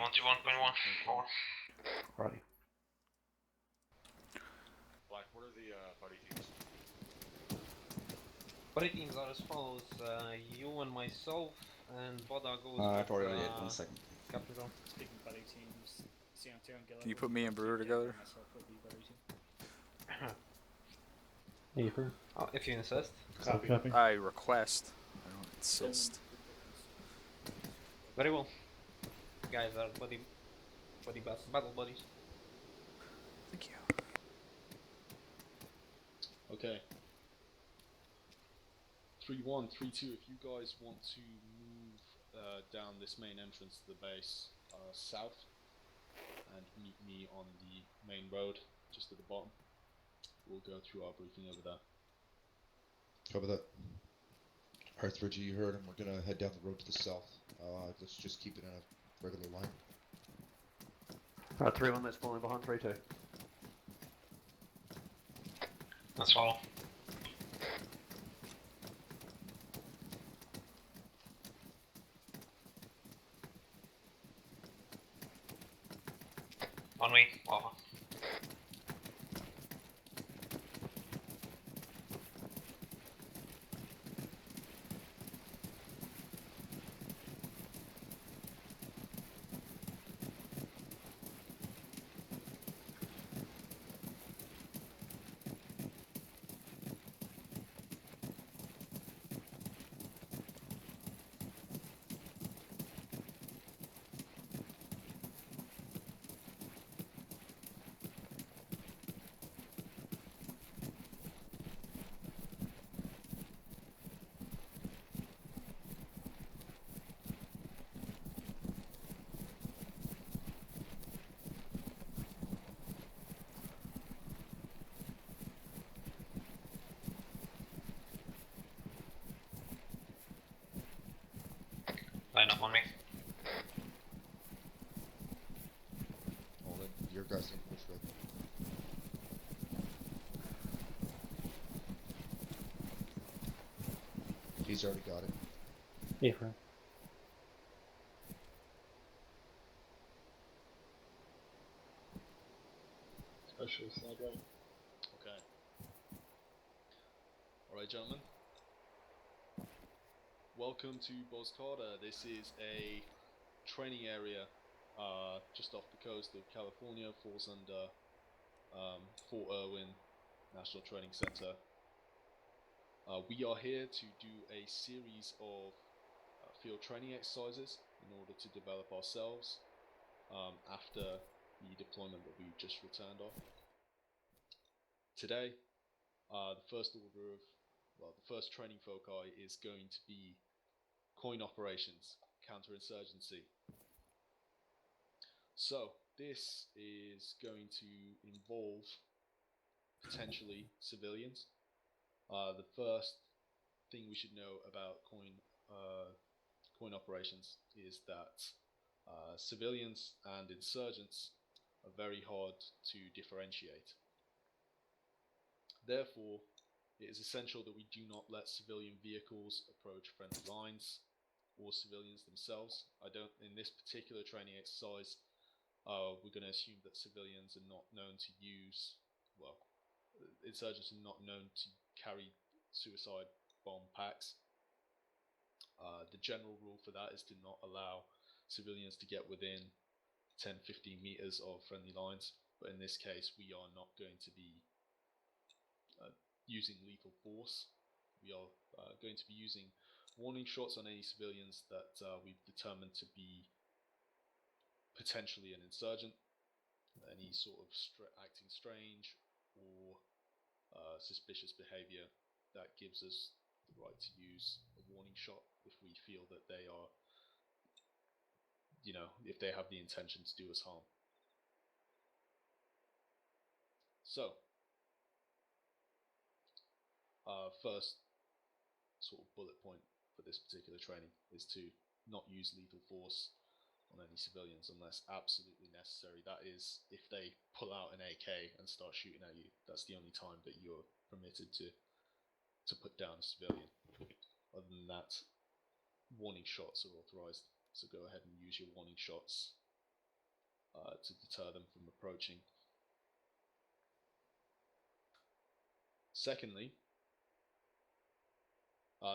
21.1. Over. Alrighty. Black, what are the party teams? Party teams are as follows: you and myself, and Boda goes I've with already hit 1 second. Capital. Speaking of buddy teams, CO2 and Gilla. Can you put me and Brewer together? Myself would be buddy team. Ether. Oh, if you insist. Copy. I request. I don't insist. Very well. You guys are battle buddies. Thank you. Okay. 3-1, 3-2. If you guys want to move down this main entrance to the base south and meet me on the main road just at the bottom, we'll go through our briefing over there. Cover that. R3G, you heard him. We're gonna head down the road to the south. Let's just keep it in a regular line. 3-1 that's falling behind 3-2. Let's follow. On me, over. Line up on me. Hold it. Your guys can push right. He's already got it. Ether. Especially slide right. Okay. Alright, gentlemen. Welcome to Boscarda. This is a training area just off the coast of California. Falls under Fort Irwin National Training Center. We are here to do a series of field training exercises in order to develop ourselves after the deployment that we just returned off. Today, the first training foci is going to be coin operations, counterinsurgency. So this is going to involve potentially civilians. The first thing we should know about coin operations is that civilians and insurgents are very hard to differentiate. Therefore, it is essential that we do not let civilian vehicles approach friendly lines or civilians themselves. In this particular training exercise, we're going to assume that civilians are not known to use, insurgents are not known to carry suicide bomb packs. The general rule for that is to not allow civilians to get within 10-15 meters of friendly lines, but in this case we are not going to be using lethal force. We are going to be using warning shots on any civilians that we've determined to be potentially an insurgent, any sort of acting strange or suspicious behavior that gives us the right to use a warning shot if we feel that they are, if they have the intention to do us harm. So, first sort of bullet point for this particular training is to not use lethal force on any civilians unless absolutely necessary. That is, if they pull out an AK and start shooting at you, that's the only time that you're permitted to put down a civilian. Other than that, warning shots are authorized, so go ahead and use your warning shots to deter them from approaching. Secondly,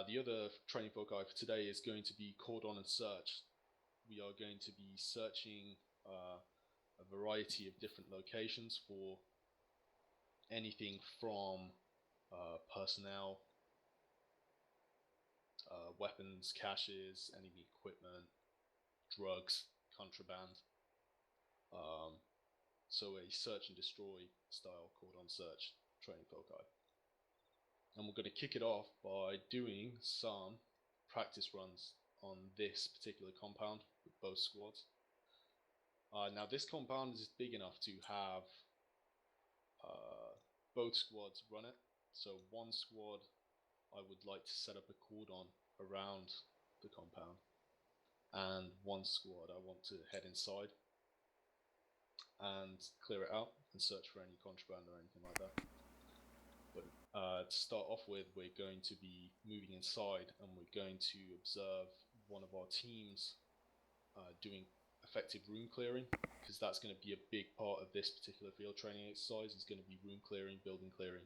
the other training foci for today is going to be cordon and search. We are going to be searching a variety of different locations for anything from personnel, weapons, caches, enemy equipment, drugs, contraband. So a search and destroy style cordon search training foci. And we're going to kick it off by doing some practice runs on this particular compound with both squads. Now this compound is big enough to have both squads run it. So one squad I would like to set up a cordon around the compound, and one squad I want to head inside and clear it out and search for any contraband or anything like that. But to start off with, we're going to be moving inside, and we're going to observe one of our teams doing effective room clearing, because that's going to be a big part of this particular field training exercise. Is going to be room clearing, building clearing.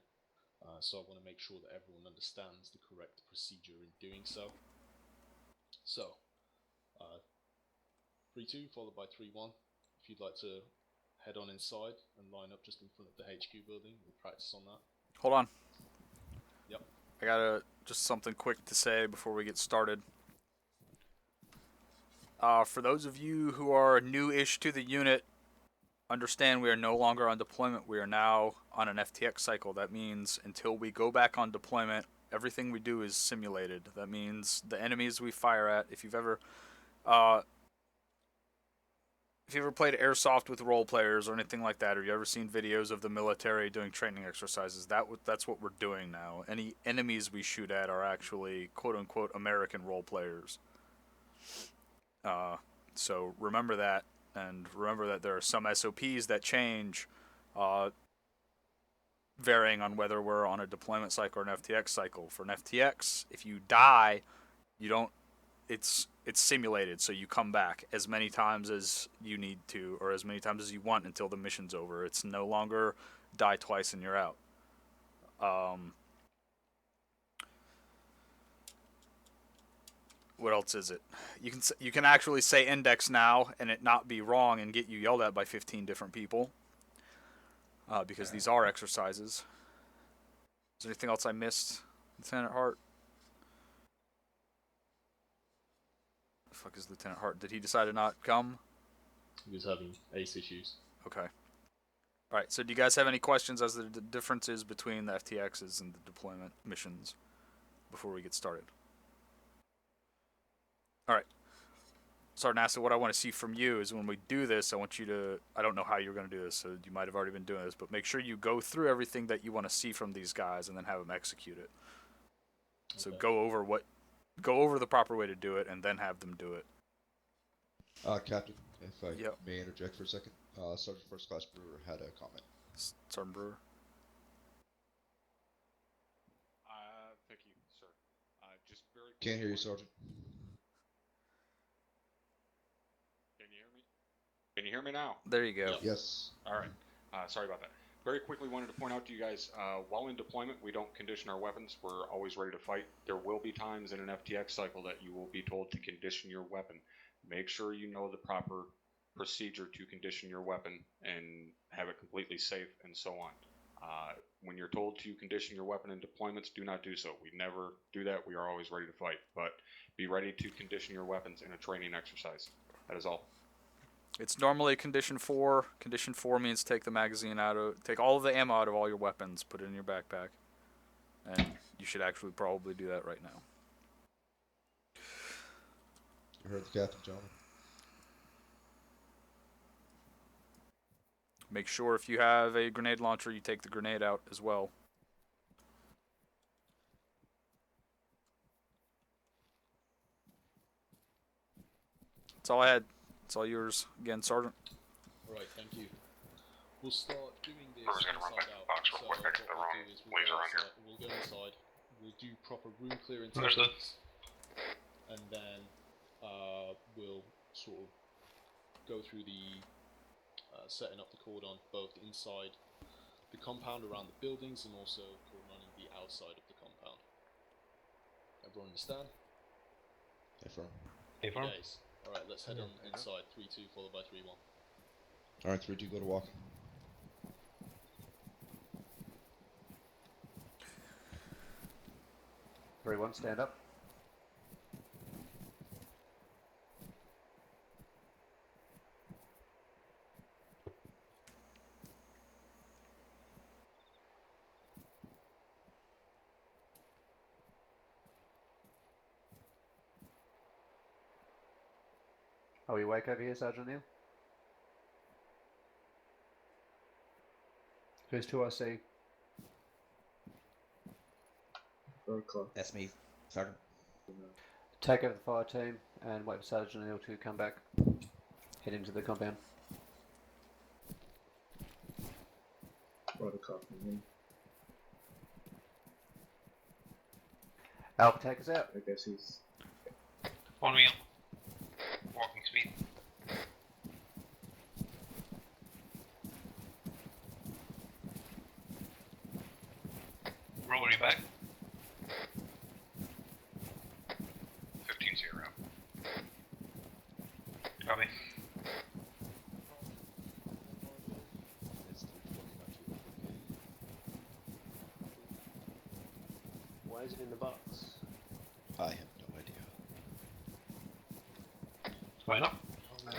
So I want to make sure that everyone understands the correct procedure in doing so. So 3-2 followed by 3-1. If you'd like to head on inside and line up just in front of the HQ building, we'll practice on that. Hold on. Yep. I got just something quick to say before we get started. For those of you who are new-ish to the unit, understand we are no longer on deployment. We are now on an FTX cycle. That means until we go back on deployment, everything we do is simulated. That means the enemies we fire at, if you've ever played airsoft with role players or anything like that, or you ever seen videos of the military doing training exercises, that's what we're doing now. Any enemies we shoot at are actually quote-unquote American role players. So remember that, and remember that there are some SOPs that change varying on whether we're on a deployment cycle or an FTX cycle. For an FTX, if you die, you don't. It's simulated, so you come back as many times as you need to, or as many times as you want until the mission's over. It's no longer die twice and you're out. What else is it? You can actually say index now and it not be wrong and get you yelled at by 15 different people, because these are exercises. Is there anything else I missed, Lieutenant Hart? The fuck is Lieutenant Hart? Did he decide to not come? He was having ace issues. Okay. Alright, so do you guys have any questions as to the differences between the FTXs and the deployment missions before we get started? Alright. Sergeant Acid, what I want to see from you is when we do this, I want you to, I don't know how you're going to do this, so you might have already been doing this, but make sure you go through everything that you want to see from these guys and then have them execute it. So Okay. go over the proper way to do it and then have them do it. Captain, if I Yep. may interject for a second, Sergeant First Class Brewer had a comment. Sergeant Brewer. Thank you, sir. Just very. Can't hear you, Sergeant. Can you hear me? Can you hear me now? There you go. Yep. Yes. All right. Sorry about that. Very quickly, wanted to point out to you guys, while in deployment, we don't condition our weapons. We're always ready to fight. There will be times in an FTX cycle that you will be told to condition your weapon. Make sure you know the proper procedure to condition your weapon and have it completely safe and so on. When you're told to condition your weapon in deployments, do not do so. We never do that. We are always ready to fight. But be ready to condition your weapons in a training exercise. That is all. It's normally condition 4. Condition 4 means take the magazine take all of the ammo out of all your weapons, put it in your backpack. And you should actually probably do that right now. You heard the captain, gentlemen. Make sure if you have a grenade launcher, you take the grenade out as well. That's all I had. It's all yours again, Sergeant. Alright, thank you. We'll start doing this I was gonna run inside back to the out. box So real quick what next to the we'll room. do is Laser around here. we'll go inside, we'll do proper room clearing Understood. techniques, and then we'll sort of go through the setting up the cordon both inside the compound around the buildings and also cordoning the outside of the compound. Everyone understand? Affirm. Affirm. Yes. Alright, let's head on inside. 3-2 followed by 3-1. Alright, 3-2, go to walk. Everyone, stand up. Are we awake over here, Sergeant Neil? Who's 2RC? That's me, Sergeant. Take over the fire team and wait for Sergeant Neil to come back. Head into the compound. Alpha, take us out. I guess he's. One wheel. Walking speed. Rotary back. 15-0. Copy. It's 320, not too okay. Why is it in the box? I have no idea. Line up.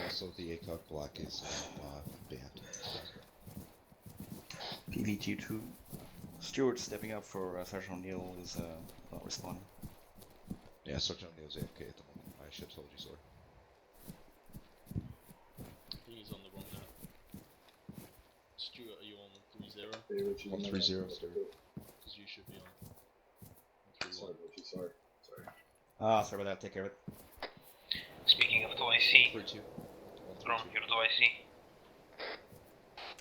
Also, the ACOG block is banned. PVG2. Stewart stepping up for Sergeant O'Neill is not responding. Yeah, Sergeant O'Neill's AFK at the moment. I should have told you, sorry. He's on the wrong net. Stuart, are you on 3-0? 130, Stuart. Because you should be on 3-1. Sorry. Ah, sorry about that. Take care of it. Speaking of the IC, 3-2. Ron, you're the IC.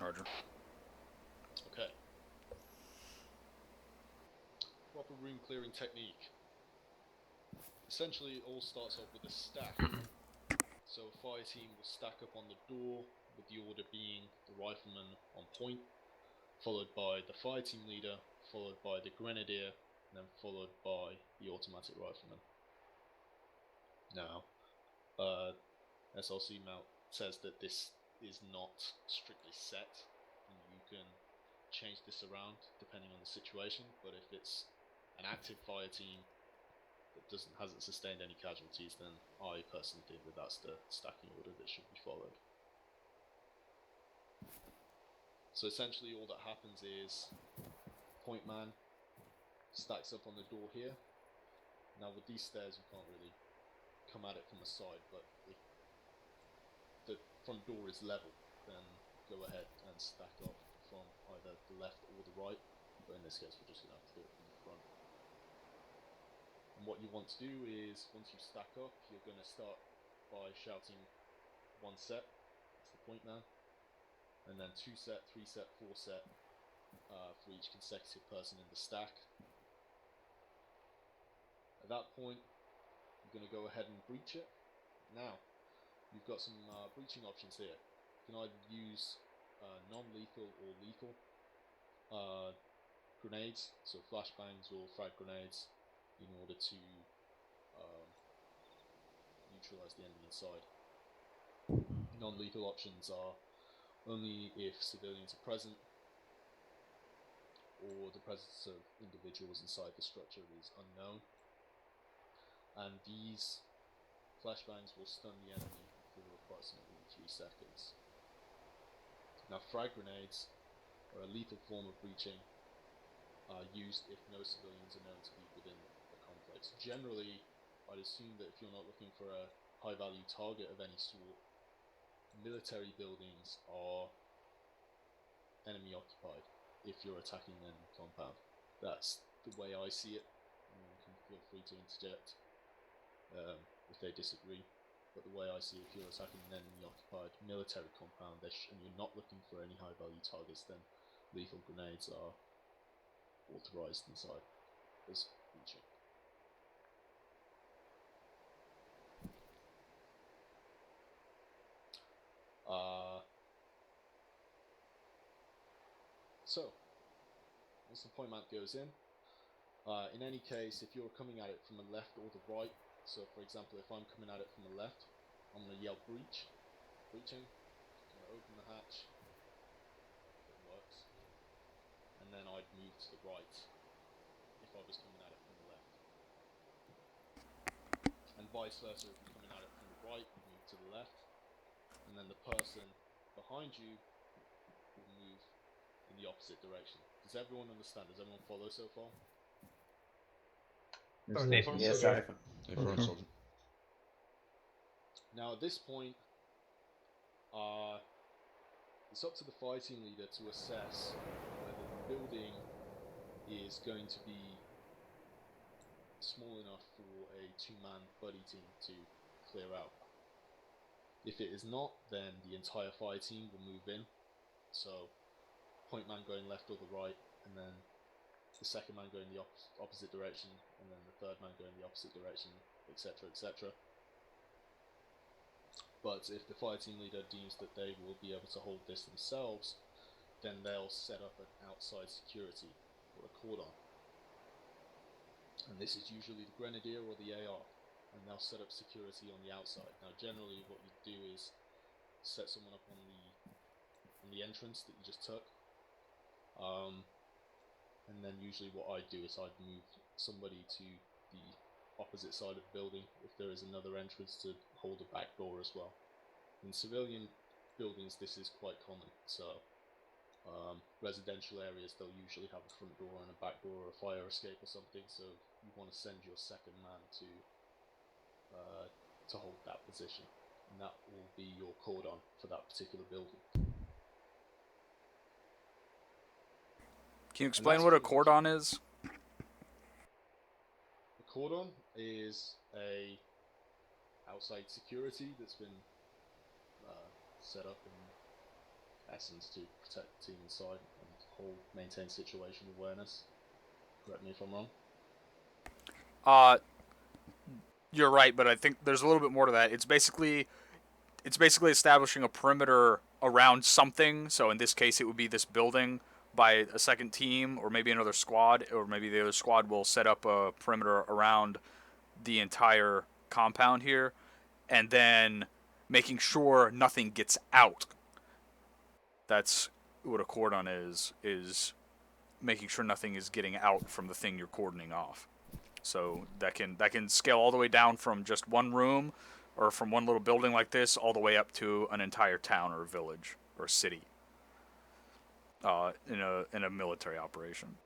Roger. Okay. Proper room clearing technique. Essentially, it all starts off with a stack. So a fire team will stack up on the door, with the order being the rifleman on point, followed by the fire team leader, followed by the grenadier, and then followed by the automatic rifleman. Now, SLC mount says that this is not strictly set, and you can change this around depending on the situation, but if it's an active fire team that hasn't sustained any casualties, then I personally think that that's the stacking order that should be followed. So essentially all that happens is point man stacks up on the door here. Now with these stairs you can't really come at it from the side, but if the front door is level, then go ahead and stack up from either the left or the right, but in this case we're just going to have to do it from the front. And what you want to do is, once you stack up, you're going to start by shouting 1 set, that's the point man, and then 2 set, 3 set, 4 set for each consecutive person in the stack. At that point, you're going to go ahead and breach it. Now, you've got some breaching options here. You can either use non-lethal or lethal grenades, so flashbangs or frag grenades, in order to neutralize the enemy inside. Non-lethal options are only if civilians are present or the presence of individuals inside the structure is unknown, and these flashbangs will stun the enemy for approximately 3 seconds. Now frag grenades are a lethal form of breaching, used if no civilians are known to be within the complex. Generally, I'd assume that if you're not looking for a high value target of any sort, military buildings are enemy occupied if you're attacking an enemy compound. That's the way I see it. You can feel free to interject if they disagree, but the way I see it, if you're attacking an enemy occupied military compound and you're not looking for any high value targets, then lethal grenades are authorized inside as breaching. So, once the point map goes in any case, if you're coming at it from the left or the right, so for example, if I'm coming at it from the left, I'm going to yell breach, breaching, I'm going to open the hatch, it works, and then I'd move to the right if I was coming at it from the left. And vice versa, if you're coming at it from the right, you move to the left, and then the person behind you will move in the opposite direction. Does everyone understand? Does everyone follow so far? Yes, Okay. sir. Affirm, Sergeant. Now at this point, it's up to the fighting leader to assess whether the building is going to be small enough for a two-man buddy team to clear out. If it is not, then the entire fire team will move in. So, point man going left or the right, and then the second man going the opposite direction, and then the third man going the opposite direction, etc., etc. But if the fire team leader deems that they will be able to hold this themselves, then they'll set up an outside security, or a cordon. And this is usually the grenadier or the AR, and they'll set up security on the outside. Now generally what you do is set someone up on the entrance that you just took, and then usually what I'd do is I'd move somebody to the opposite side of the building if there is another entrance to hold a back door as well. In civilian buildings this is quite common, so residential areas they'll usually have a front door and a back door or a fire escape or something, so you want to send your second man to hold that position, and that will be your cordon for that particular building. Can you explain what a cordon is? A cordon is a outside security that's been set up in essence to protect the team inside and maintain situational awareness. Correct me if I'm wrong. You're right, but I think there's a little bit more to that. It's basically establishing a perimeter around something. So in this case, it would be this building by a second team, or maybe another squad, or maybe the other squad will set up a perimeter around the entire compound here, and then making sure nothing gets out. That's what a cordon is making sure nothing is getting out from the thing you're cordoning off. So that can scale all the way down from just one room or from one little building like this all the way up to an entire town or village or city in a military operation.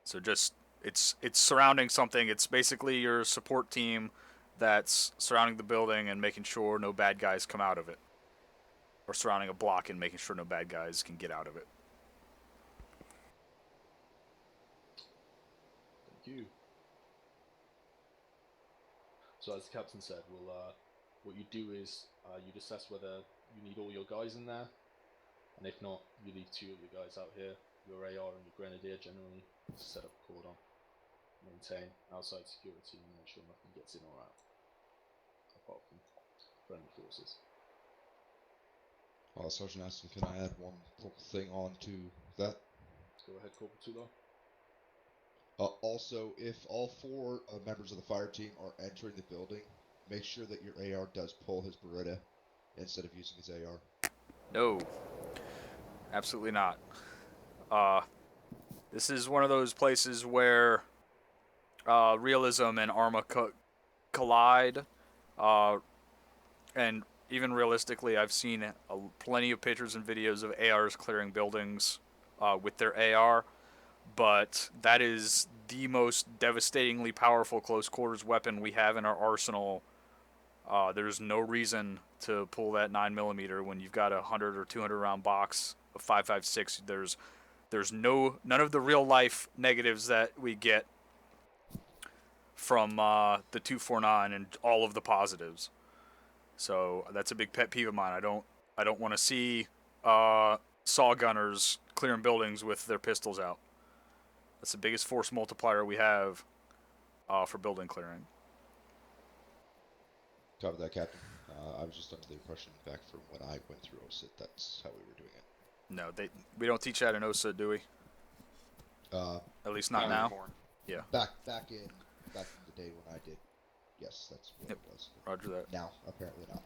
So just it's surrounding something. It's basically your support team that's surrounding the building and making sure no bad guys come out of it, or surrounding a block and making sure no bad guys can get out of it. Thank you. So as the captain said, what you do is you'd assess whether you need all your guys in there, and if not, you leave two of your guys out here, your AR and your grenadier generally, to set up a cordon, maintain outside security, and make sure nothing gets in or out, apart from friendly forces. Sergeant Aston, can I add one little thing on to that? Go ahead, Corporal Tula. Also, if all four members of the fire team are entering the building, make sure that your AR does pull his Beretta instead of using his AR. No, absolutely not. This is one of those places where realism and Arma collide, and even realistically, I've seen plenty of pictures and videos of ARs clearing buildings with their AR, but that is the most devastatingly powerful close quarters weapon we have in our arsenal. There's no reason to pull that 9mm when you've got a 100 or 200 round box of 5.56. There's none of the real life negatives that we get from the 249 and all of the positives. So that's a big pet peeve of mine. I don't want to see saw gunners clearing buildings with their pistols out. That's the biggest force multiplier we have for building clearing. Cover that, Captain. I was just under the impression back from when I went through OSIT, that's how we were doing it. No, we don't teach that in OSA, do we? At least not now. anymore. Yeah. Back in the day when I did. Yes, that's what Yep. it was. Roger that. Now, apparently not.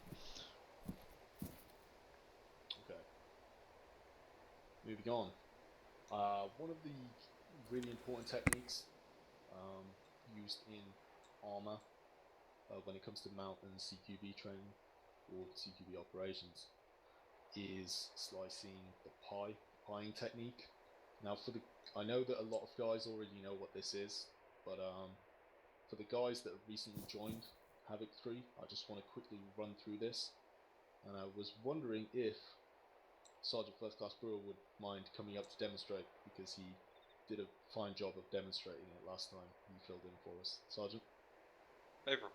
Okay. Moving on. One of the really important techniques used in armor when it comes to mount and CQB training or CQB operations is slicing the pieing technique. Now, I know that a lot of guys already know what this is, but for the guys that have recently joined Havoc 3, I just want to quickly run through this. And I was wondering if Sergeant First Class Brewer would mind coming up to demonstrate, because he did a fine job of demonstrating it last time he filled in for us. Sergeant? Favor.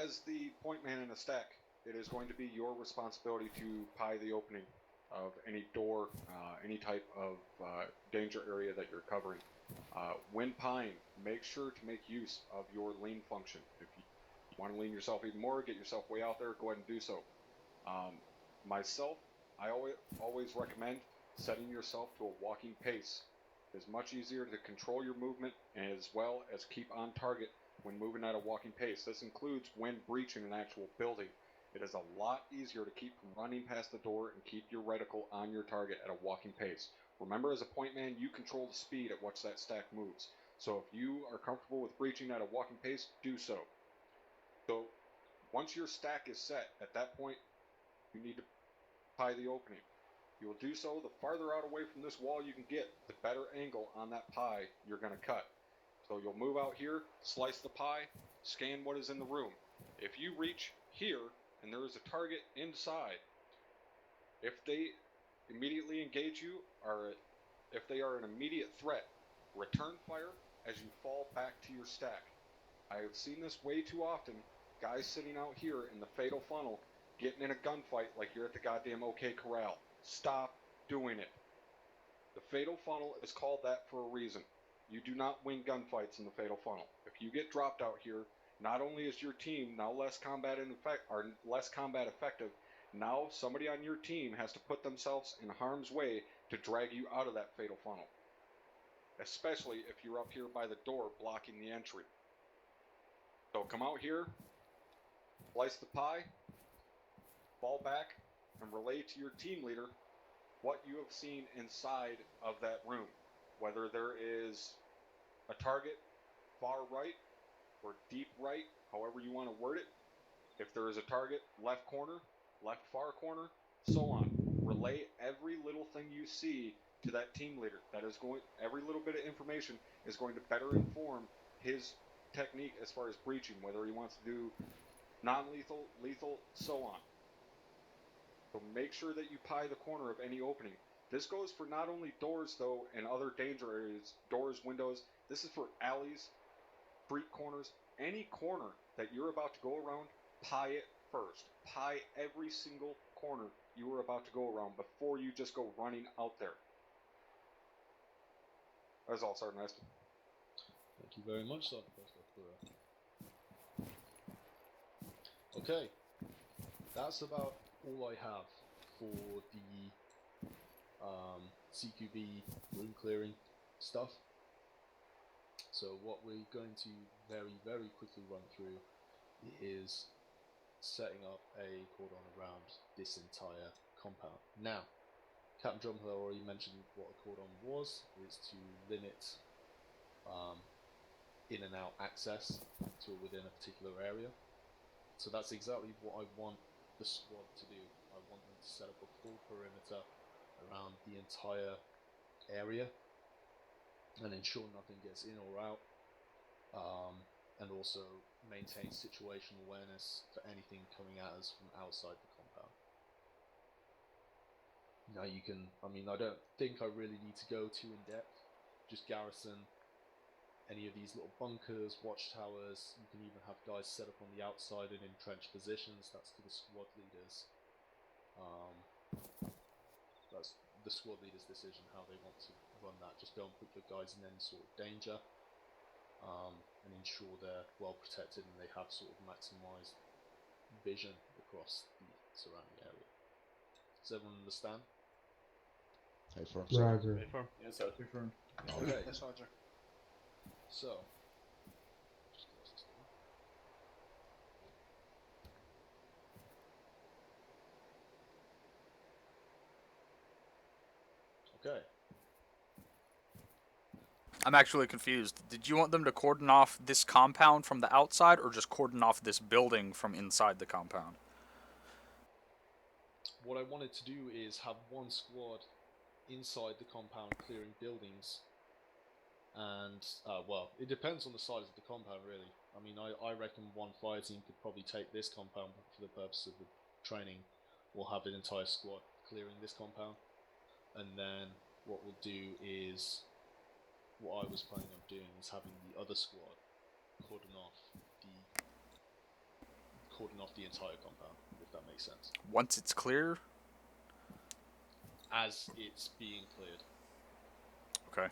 As the point man in a stack, it is going to be your responsibility to pie the opening of any door, any type of danger area that you're covering. When pieing, make sure to make use of your lean function. If you want to lean yourself even more, get yourself way out there, go ahead and do so. Myself, I always recommend setting yourself to a walking pace. It is much easier to control your movement as well as keep on target when moving at a walking pace. This includes when breaching an actual building. It is a lot easier to keep from running past the door and keep your reticle on your target at a walking pace. Remember, as a point man, you control the speed at which that stack moves. So if you are comfortable with breaching at a walking pace, do so. So once your stack is set, at that point, you need to pie the opening. You will do so the farther out away from this wall you can get, the better angle on that pie you're going to cut. So you'll move out here, slice the pie, scan what is in the room. If you reach here and there is a target inside, if they immediately engage you, or if they are an immediate threat, return fire as you fall back to your stack. I have seen this way too often, guys sitting out here in the fatal funnel getting in a gunfight like you're at the goddamn OK Corral. Stop doing it. The fatal funnel is called that for a reason. You do not win gunfights in the fatal funnel. If you get dropped out here, not only is your team now less combat effective, now somebody on your team has to put themselves in harm's way to drag you out of that fatal funnel. Especially if you're up here by the door blocking the entry. So come out here, slice the pie, fall back, and relay to your team leader what you have seen inside of that room. Whether there is a target far right or deep right, however you want to word it. If there is a target left corner, left far corner, so on. Relay every little thing you see to that team leader. Every little bit of information is going to better inform his technique as far as breaching, whether he wants to do non-lethal, lethal, so on. So make sure that you pie the corner of any opening. This goes for not only doors, though, and other danger areas, doors, windows. This is for alleys, street corners, any corner that you're about to go around, pie it first. Pie every single corner you are about to go around before you just go running out there. That's all, Sergeant Aston. Thank you very much, Sergeant. Okay, that's about all I have for the CQB room clearing stuff. So what we're going to very, very quickly run through is setting up a cordon around this entire compound. Now, Captain Jumper already mentioned what a cordon was. It's to limit in and out access to within a particular area. So that's exactly what I want the squad to do. I want them to set up a full perimeter around the entire area and ensure nothing gets in or out, and also maintain situational awareness for anything coming at us from outside the compound. Now I don't think I really need to go too in depth. Just garrison any of these little bunkers, watchtowers. You can even have guys set up on the outside in entrenched positions. That's to the squad leaders. That's the squad leader's decision how they want to run that. Just don't put your guys in any sort of danger, and ensure they're well protected and they have sort of maximised vision across the surrounding area. Does everyone understand? Hey, firm, sir. Roger. Yes, sir. Confirmed. Okay. Yes, Roger. So, just close this door. Okay. I'm actually confused. Did you want them to cordon off this compound from the outside, or just cordon off this building from inside the compound? What I wanted to do is have one squad inside the compound clearing buildings, and well, it depends on the size of the compound, really. I mean, I reckon one fire team could probably take this compound, but for the purpose of the training, we'll have an entire squad clearing this compound, and then what we'll do is, what I was planning on doing is having the other squad cordon off the entire compound, if that makes sense, Once it's clear? as it's being cleared. Okay.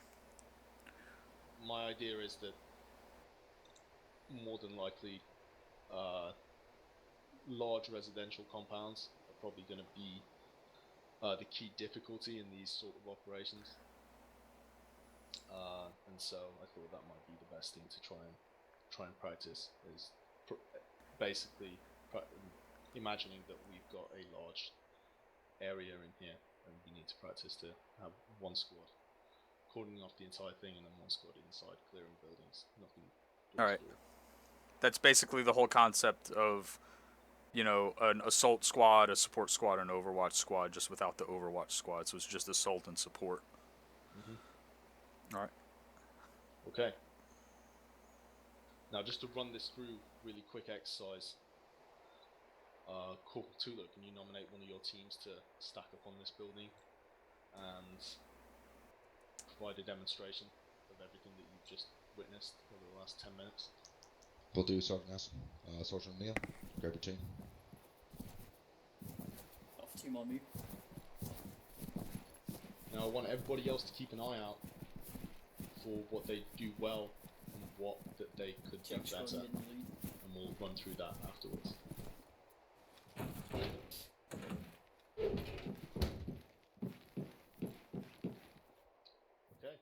My idea is that more than likely, large residential compounds are probably going to be the key difficulty in these sort of operations, and so I thought that might be the best thing to try and practice, is basically imagining that we've got a large area in here and we need to practice to have one squad cordoning off the entire thing and then one squad inside clearing buildings, knocking doors. Alright. That's basically the whole concept of, you know, an assault squad, a support squad, an overwatch squad, just without the overwatch squad. So it's just assault and support. Alright. Okay. Now, just to run this through really quick exercise, Corporal Tula, can you nominate one of your teams to stack up on this building and provide a demonstration of everything that you've just witnessed over the last 10 minutes? Will do, Sergeant S. Sergeant O'Neill, grab your team. Off team on me. Now, I want everybody else to keep an eye out for what they do well and what that they could do Jack's going better, in the lead. and we'll run through that afterwards. Okay.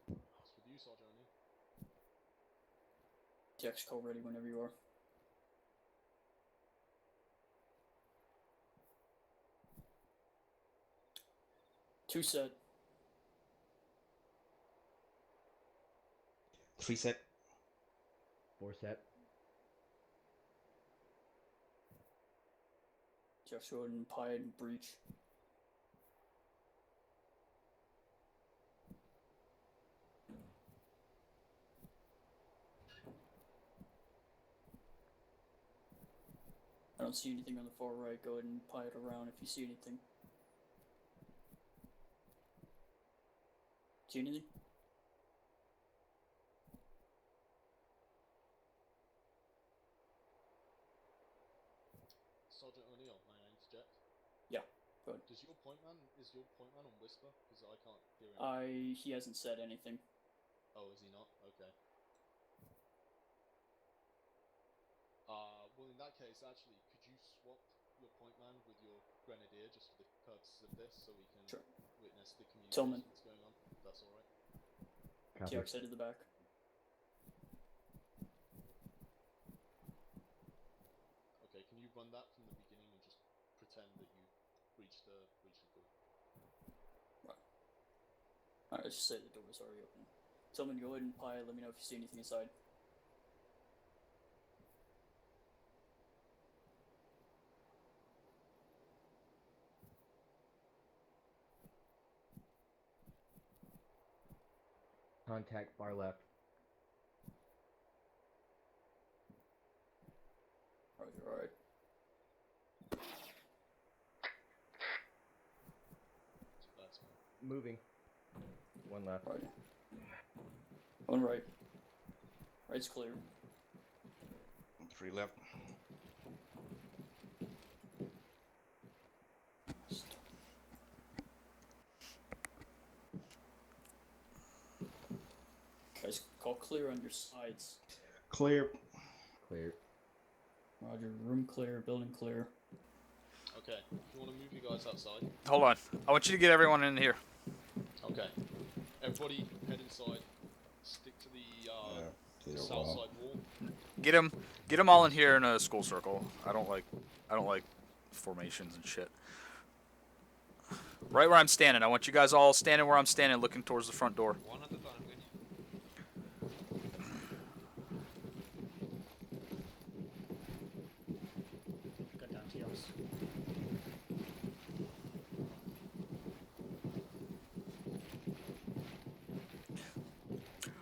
That's with you, Sergeant O'Neill. Jack's call ready whenever you are. Two set. 3 set. 4 set. Jack's going and pie and breach. I don't see anything on the far right. Go ahead and pie it around if you see anything. See anything? Sergeant O'Neill, may I interject? Yeah, go ahead. Is your point man on whisper? Because I can't hear him. He hasn't said anything. Oh, is he not? Okay. Well, in that case, actually, could you swap your point man with your grenadier just for the purposes of this, so we can witness the communication that's going on? If that's all right. Copy. Jack's head to the back. Okay, can you run that from the beginning and just pretend that you breached the door? Alright, let's just say the door was already open. Tillman, go ahead and pie. Let me know if you see anything inside. Contact far left. Roger, alright. That's Moving. 1 left. Roger. One right. Right's clear. 3 left. Guys, call call clear on your sides. Clear. Clear. Roger. Room clear. Building clear. Okay, if you want to move you guys outside. Hold on. I want you to get everyone in here. Okay. Everybody head inside. Stick to the south side wall. Get them all in here in a school circle. I don't like formations and shit. Right where I'm standing. I want you guys all standing where I'm standing, looking towards the front door. One at a time, good. Got down TLs.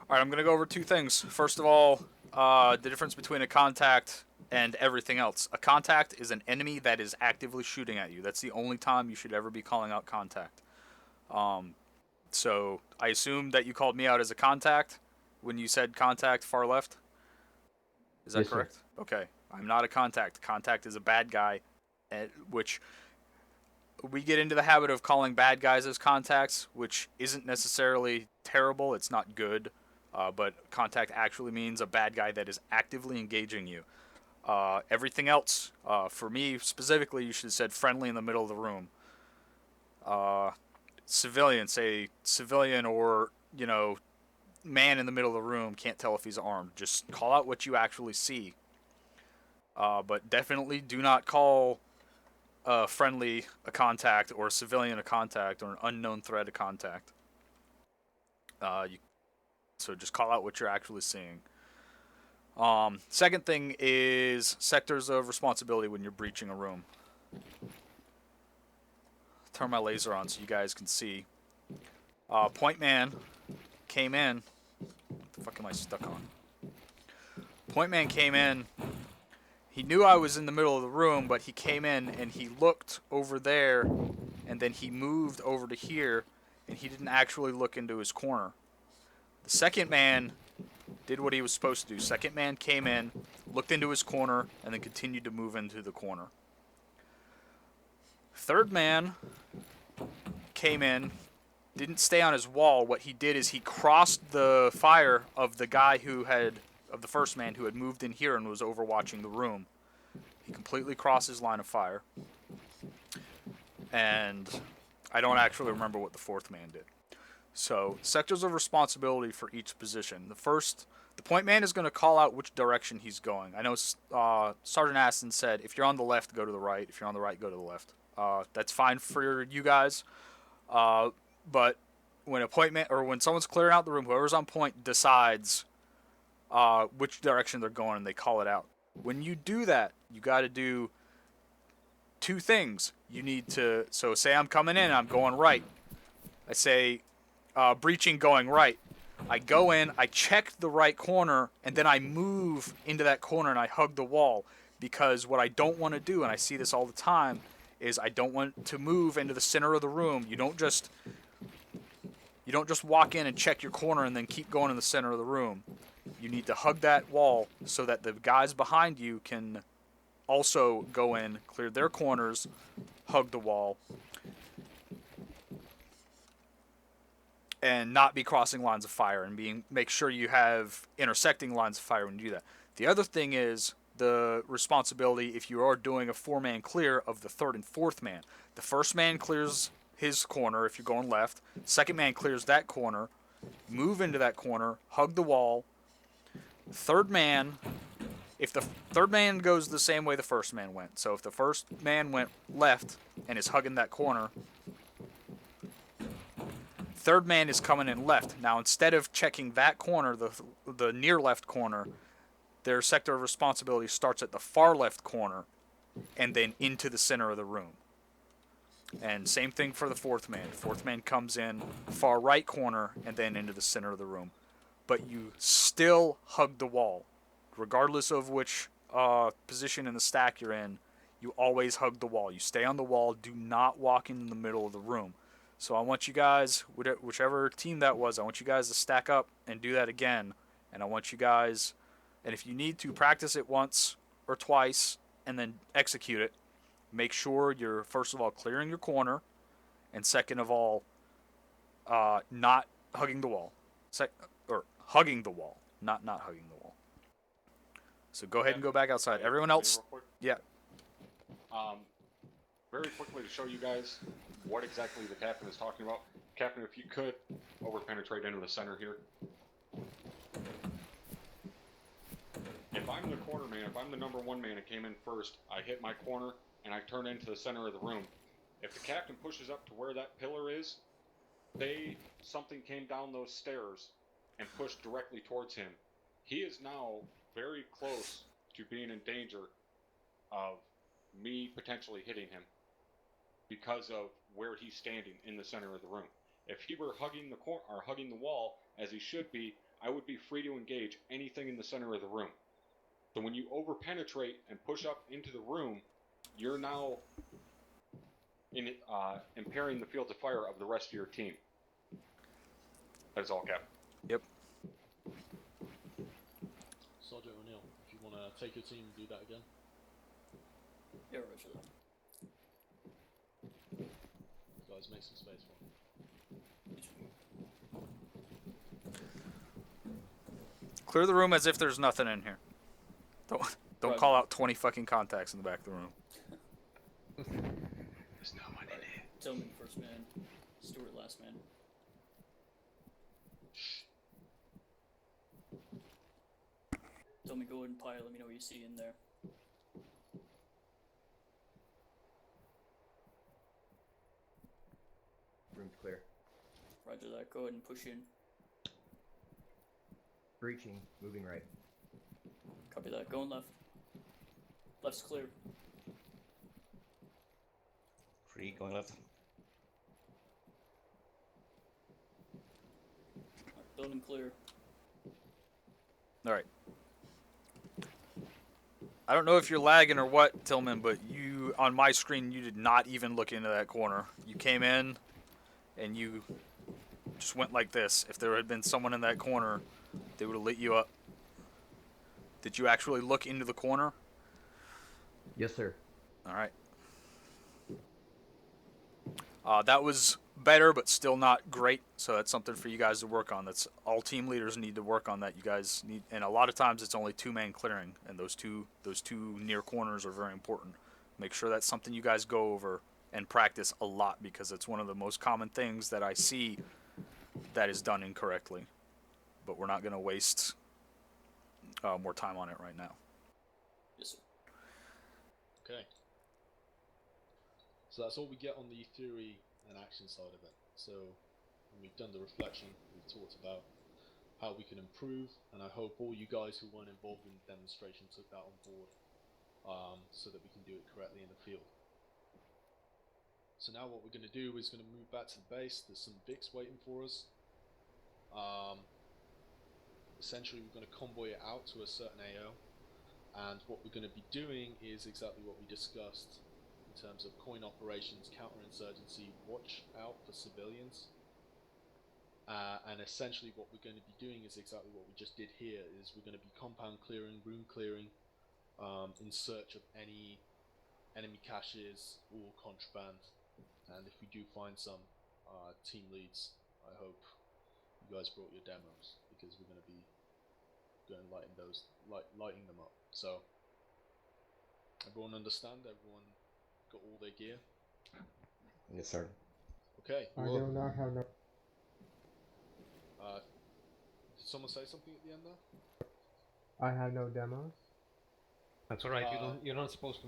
All right, I'm gonna go over two things. First of all, the difference between a contact and everything else. A contact is an enemy that is actively shooting at you. That's the only time you should ever be calling out contact. So I assume that you called me out as a contact when you said contact far left. Is that Yes, sir. correct? Okay, I'm not a contact. Contact is a bad guy, which we get into the habit of calling bad guys as contacts, which isn't necessarily terrible. It's not good. But contact actually means a bad guy that is actively engaging you. Everything else, for me specifically, you should have said friendly in the middle of the room. Civilian, say civilian or, man in the middle of the room, can't tell if he's armed. Just call out what you actually see. But definitely do not call friendly a contact or a civilian a contact or an unknown threat a contact. So just call out what you're actually seeing. Second thing is sectors of responsibility when you're breaching a room. Turn my laser on so you guys can see. Point man came in. What the fuck am I stuck on? Point man came in. He knew I was in the middle of the room, but he came in and he looked over there, and then he moved over to here, and he didn't actually look into his corner. The second man did what he was supposed to do. Second man came in, looked into his corner, and then continued to move into the corner. Third man came in, didn't stay on his wall. What he did is he crossed the fire of the guy of the first man who had moved in here and was overwatching the room. He completely crossed his line of fire. And I don't actually remember what the fourth man did. So, sectors of responsibility for each position. The point man is going to call out which direction he's going. I know Sergeant Aston said, if you're on the left, go to the right. If you're on the right, go to the left. That's fine for you guys. But when a point man, or when someone's clearing out the room, whoever's on point decides which direction they're going, and they call it out. When you do that, you got to do two things. You need to, so say I'm coming in, I'm going right. I say, breaching going right. I go in, I check the right corner, and then I move into that corner and I hug the wall. Because what I don't want to do, and I see this all the time, is I don't want to move into the center of the room. You don't just walk in and check your corner and then keep going in the center of the room. You need to hug that wall so that the guys behind you can also go in, clear their corners, hug the wall, and not be crossing lines of fire, and make sure you have intersecting lines of fire when you do that. The other thing is the responsibility if you are doing a four-man clear of the third and fourth man. The first man clears his corner if you're going left. Second man clears that corner. Move into that corner. Hug the wall. Third man, if the third man goes the same way the first man went. So if the first man went left and is hugging that corner, third man is coming in left. Now, instead of checking that corner, the near left corner, their sector of responsibility starts at the far left corner and then into the center of the room. And same thing for the fourth man. Fourth man comes in far right corner and then into the center of the room. But you still hug the wall. Regardless of which position in the stack you're in, you always hug the wall. You stay on the wall. Do not walk in the middle of the room. So I want you guys, whichever team that was, I want you guys to stack up and do that again. And I want you guys, and if you need to, practice it once or twice and then execute it. Make sure you're, first of all, clearing your corner, and second of all, not hugging the wall. hugging the wall, not hugging the wall. So go ahead and go back outside. Everyone else, Real quick. yeah. Very quickly to show you guys what exactly the captain is talking about. Captain, if you could over-penetrate into the center here. If I'm the corner man, if I'm the number one man that came in first, I hit my corner and I turn into the center of the room. If the captain pushes up to where that pillar is, something came down those stairs and pushed directly towards him. He is now very close to being in danger of me potentially hitting him because of where he's standing in the center of the room. If he were hugging the wall as he should be, I would be free to engage anything in the center of the room. So when you over-penetrate and push up into the room, you're now impairing the fields of fire of the rest of your team. That is all, Cap. Yep. Sergeant O'Neill, if you want to take your team and do that again. Yeah, roger that. Guys, make some space for him. Clear the room as if there's nothing in here. Don't Right. call out 20 fucking contacts in the back of the room. There's no one in here. Tillman first man, Stewart last man. Tillman, go ahead and pile. Let me know what you see in there. Room's clear. Roger that. Go ahead and push in. Breaching. Moving right. Copy that. Going left. Left's clear. Free, going left. Alright, building clear. All right. I don't know if you're lagging or what, Tillman, but you, on my screen, you did not even look into that corner. You came in, and you just went like this. If there had been someone in that corner, they would have lit you up. Did you actually look into the corner? Yes, sir. All right. That was better, but still not great. So that's something for you guys to work on. That's all team leaders need to work on. That you guys need, and a lot of times it's only two-man clearing, and those two near corners are very important. Make sure that's something you guys go over and practice a lot, because it's one of the most common things that I see that is done incorrectly. But we're not going to waste more time on it right now. Yes, sir. Okay. So that's all we get on the theory and action side of it. So when we've done the reflection, we've talked about how we can improve, and I hope all you guys who weren't involved in the demonstration took that on board, so that we can do it correctly in the field. So now what we're going to do is going to move back to the base. There's some Vicks waiting for us. Essentially we're going to convoy it out to a certain AO, and what we're going to be doing is exactly what we discussed in terms of coin operations, counterinsurgency, watch out for civilians, and essentially what we're going to be doing is exactly what we just did here. Is we're going to be compound clearing, room clearing, in search of any enemy caches or contraband, and if we do find some, team leads, I hope you guys brought your demos, because we're going to be lighting them up. So everyone understand? Everyone got all their gear? Yes, sir. Okay. I do not have no. Did someone say something at the end there? I have no demos. That's alright, you're not supposed to.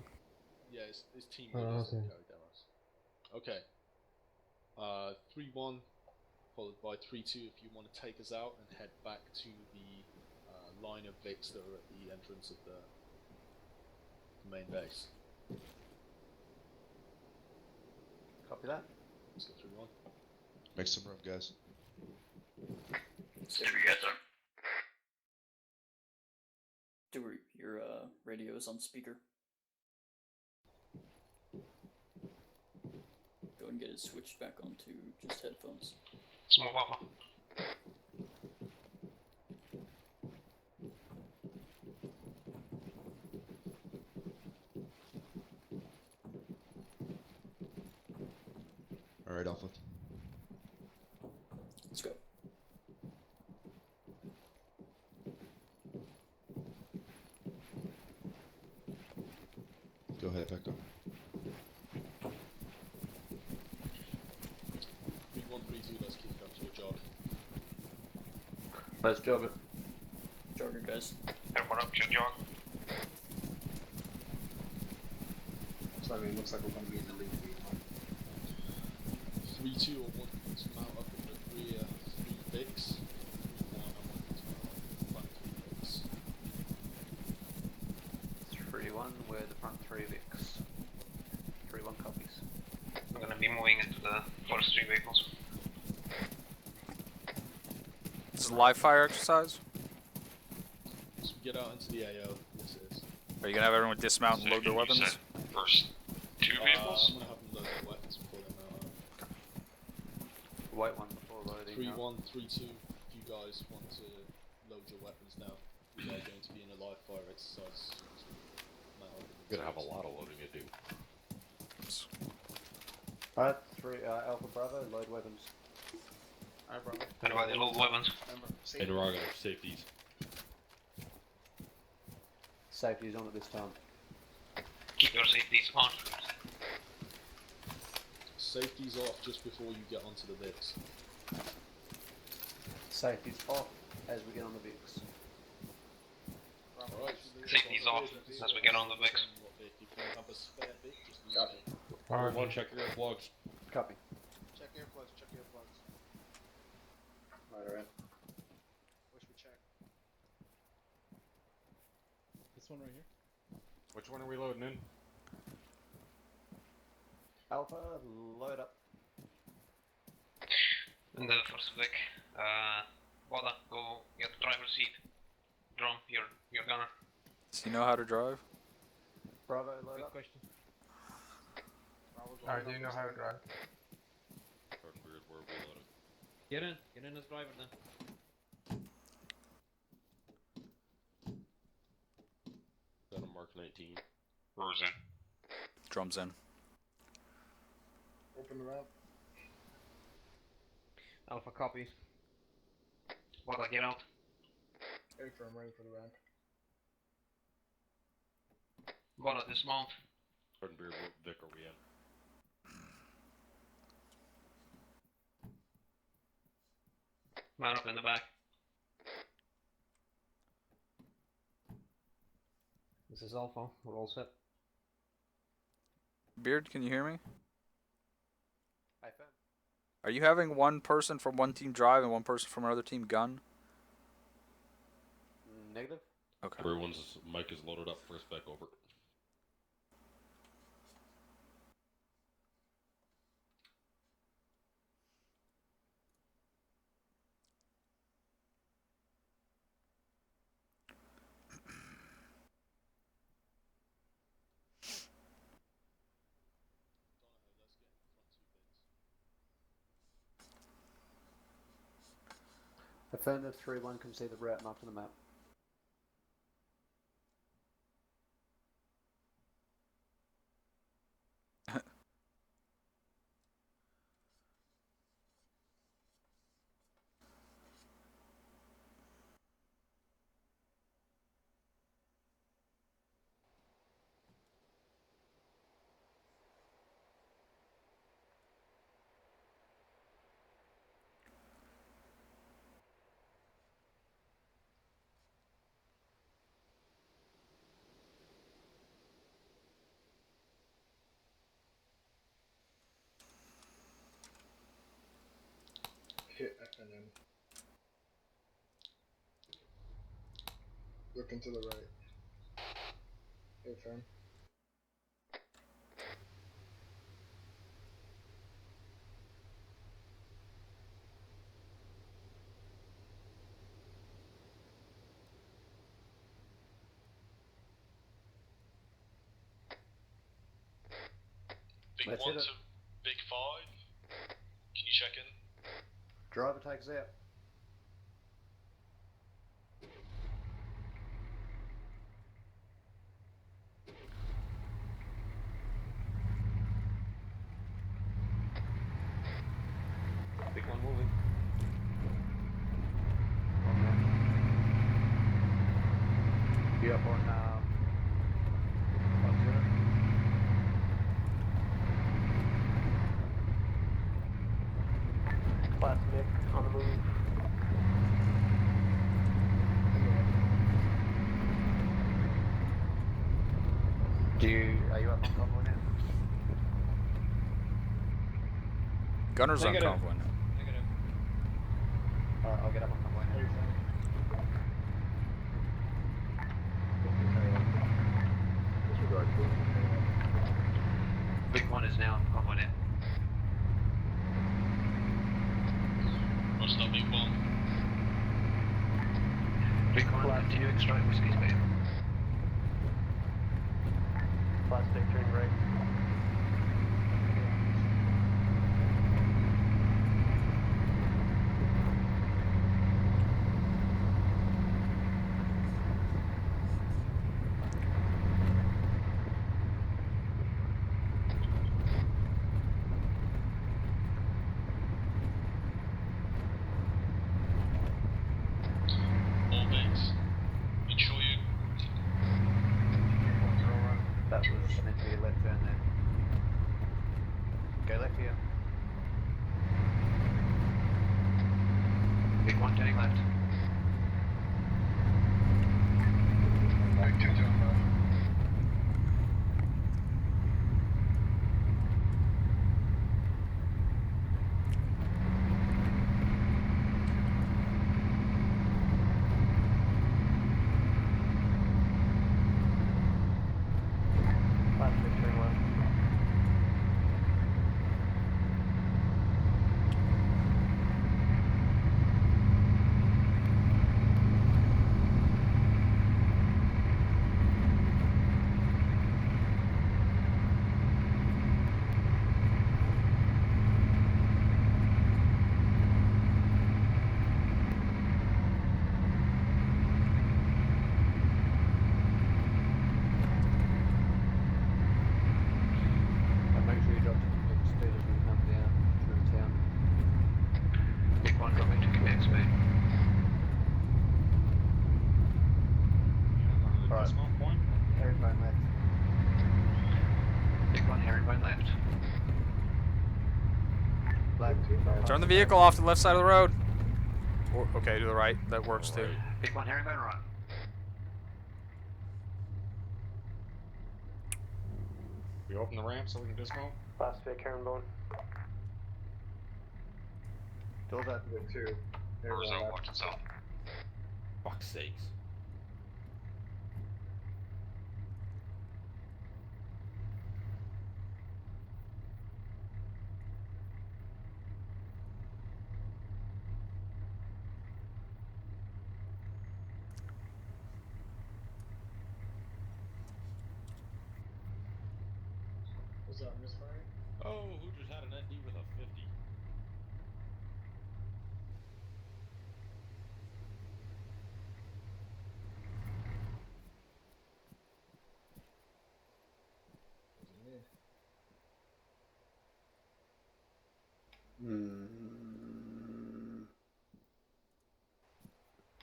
Yeah, it's team Oh, leaders that okay. carry demos. Okay. 3-1 followed by 3-2 if you want to take us out and head back to the line of Vicks that are at the entrance of the main base. Copy that. Let's go 3-1. Make some room, guys. Stewart, your radio is on speaker. Go and get it switched back onto just headphones. Small papa. Alright, Alpha. Let's go. Go ahead, Echo. Big 132, let's keep it up to a jog. Let's jog it. Jogger, guys. Everyone up, jog. So it looks like we're going to be in the lead. 3-2 or 1 to mount up in the rear 3 Vicks. 3-1 and 1 to mount front 3 Vicks. 3-1, we're the front 3 Vicks. 3-1 copies. I'm gonna be moving into the first 3 vehicles. This is a live fire exercise. So we get out into the AO. This is. Are you gonna have everyone dismount and load their You weapons? said first 2 vehicles? I'm gonna have them load their weapons before they mount up. White one before loading. 3-1, 3-2. If you guys want to load your weapons now, we are going to be in a live fire exercise. You're gonna have a lot of loading to do. Alright, 3 Alpha Bravo, load weapons. Alright, brother. Everybody load weapons. Remember, Interrogative, safeties. Safety's on at this time. Keep your safeties on. Safety's off just before you get onto the Vicks. Safety's off as we get on the Vicks. Alright. Safety's off as we get on the Vicks. If you have a spare Vic, just use Copy. it. Everyone check your earplugs. Copy. check earplugs, check earplugs. Right around. Wish we check. This one right here. Which one are we loading in? Alpha, load up. In the first Vic. Wada, go get the driver's seat. Drum, your gunner. Does he know how to drive? Bravo, load up. Question. I do know how to drive. Pardon, Beard, where are we loading? Get in as driver then. Is that a Mark 19? Roar's in. Drums in. Open the ramp. Alpha copies. Wada, get out. A-firm ready for the ramp. Wada, dismount. Pardon, Beard, what Vic are we in? Man up in the back. This is Alpha. We're all set. Beard, can you hear me? I found. Are you having one person from one team drive and one person from another team gun? Negative. Okay. Everyone's mic is loaded up. First back over. Affirmative 3-1 can see the route marked on the map. Hit and then looking to the right. A-firm. Big Let's 1 to Big 5. Can you check in? Driver takes out. Big one moving. You up on 1-0? Are you up on convoy now? Gunner's on Negative. convoy now. Negative. Alright, I'll get up on convoy now. Disregard. Big one is now on convoy now. What's that big one? Big one, continuing straight whiskey speed. Plastic turning right. All base. Ensure you. That was meant to be a left turn there. Go left here. Big one turning left. Big 2 turn left. Plastic turning left. And make sure you drop to commit speed as we come down through town. Big one dropping to commit speed. Alright. Herringbone left. Big one herringbone left. Black. Turn the vehicle off to the left side of the road. Or, okay, to the right. That works too. Big one herringbone right. We open the ramp so we can dismount. Plastic herringbone. Doors open. Big 2. Doors out, watch itself. Fuck's sakes. What's up, misfire? Oh, who just had an ND with a 50?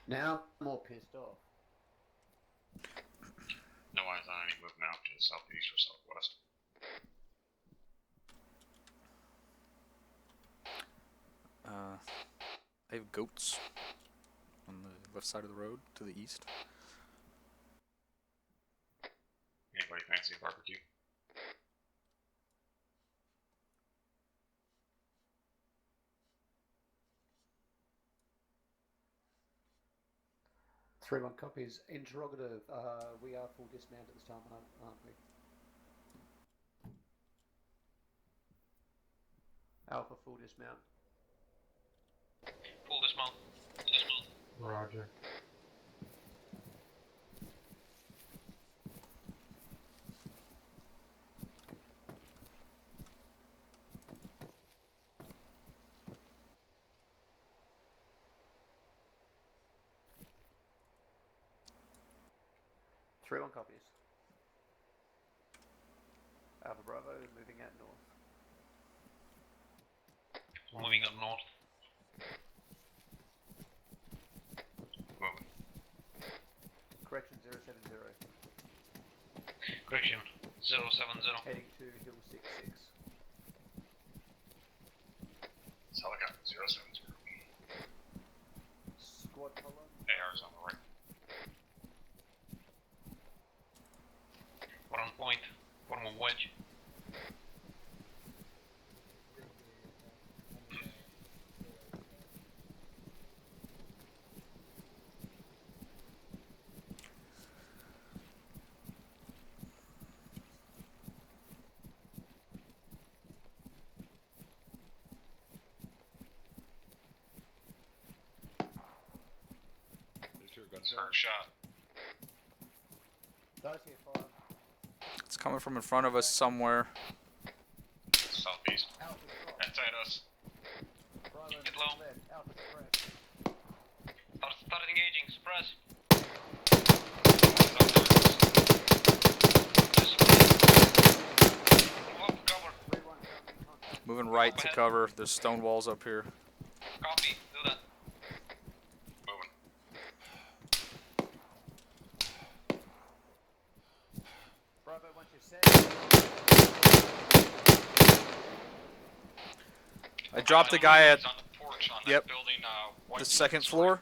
Now I'm more pissed off. No eyes on any movement out to the southeast or southwest. I have goats on the left side of the road to the east. Anybody fancy a barbecue? Three one copies. Interrogative. We are full dismount at this time, aren't we? Alpha full dismount. Full dismount. Roger. Three one copies. Alpha Bravo moving out north. Moving up north. Moving. Correction 070. Correction 070. Heading to Hill 66. That's all I got. 070. Squad column. AR's on the right. We're on point. Start shot. Those here, fire. It's coming from in front of us somewhere. Southeast. Alpha drop. Inside us. Bravo, Get low. left. Alpha suppress. Start engaging. Suppress. Move up, cover. 3-1 coming in contact. Moving right to cover. There's stone walls up here. Copy. Do that. Moving. Bravo, once you're set. I dropped the guy at On the porch on Yep. that building, the second floor.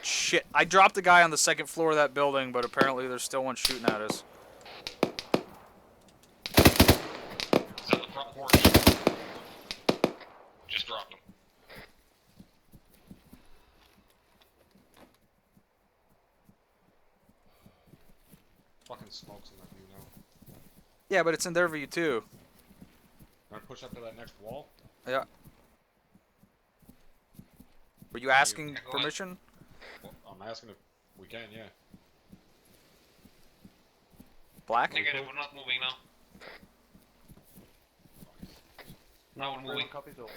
Shit, I dropped the guy on the second floor of that building, but apparently there's still one shooting at us. It's on the front porch. Just dropped him. Fucking smokes in that view now. Yeah, but it's in their view too. Gonna push up to that next wall. Yeah. Were you asking go ahead. permission? Well, I'm asking if we can, yeah. Black? Negative. We're not moving now. Now we're moving. Copies all.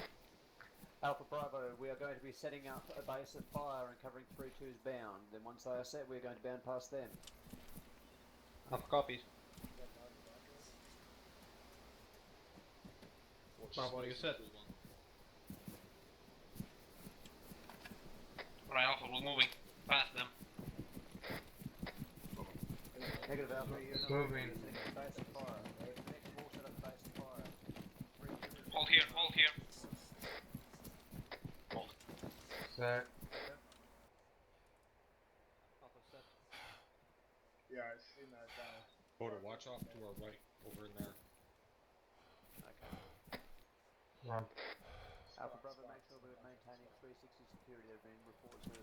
Alpha Bravo, we are going to be setting up a base of fire and covering 3-2's bound. Then once they are set, we are going to bound past them. Alpha copies. Bravo, you said. Right, Alpha, we're moving past them. Negative Alpha, you're not Moving. setting up a base of fire. They have the next wall set up a base of fire. 3-2. Hold here, hold here. Set. Alpha set. Yeah, I've seen that down. Boda, watch off to our right, over in there. Okay. Run. Alpha Bravo, make sure we're maintaining 360 security. There have been reports of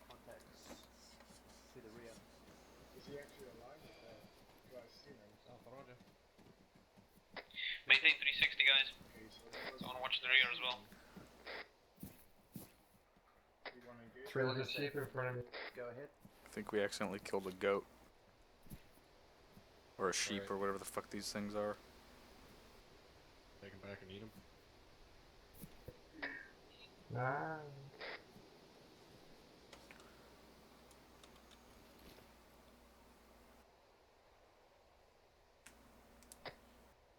contacts to the rear. Is he actually alive? Do I see him? Alpha Roger. Maintain 360, guys. Okay, so Someone watch the rear as well. we want to engage. There's a sheep in front of me. Go ahead. I think we accidentally killed a goat. Or a sheep or whatever the fuck these things are. Take him back and eat him. Ah.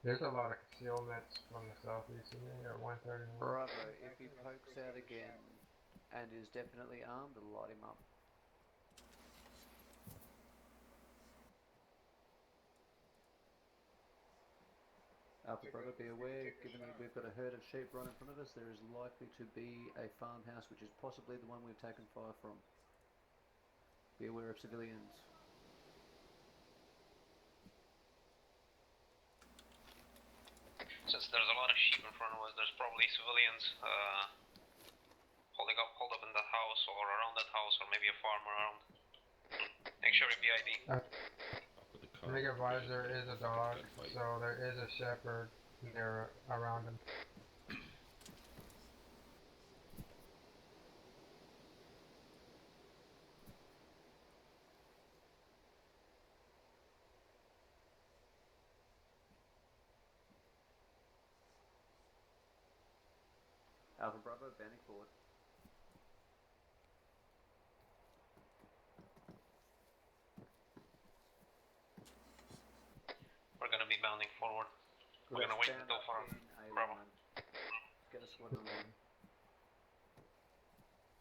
There's a lot of concealments from the southeast of me at 131. Bravo, if he pokes out again and is definitely armed, light him up. Alpha Bravo, be aware, given that we've got a herd of sheep right in front of us, there is likely to be a farmhouse which is possibly the one we've taken fire from. Be aware of civilians. Since there's a lot of sheep in front of us, there's probably civilians hold up in that house or around that house, or maybe a farm around. Make sure you BID. Big advisor is a dog, so there is a shepherd there around him. Alpha Bravo, banding forward. We're gonna be bounding forward. We're gonna wait until far. Bravo. Get a squadron line.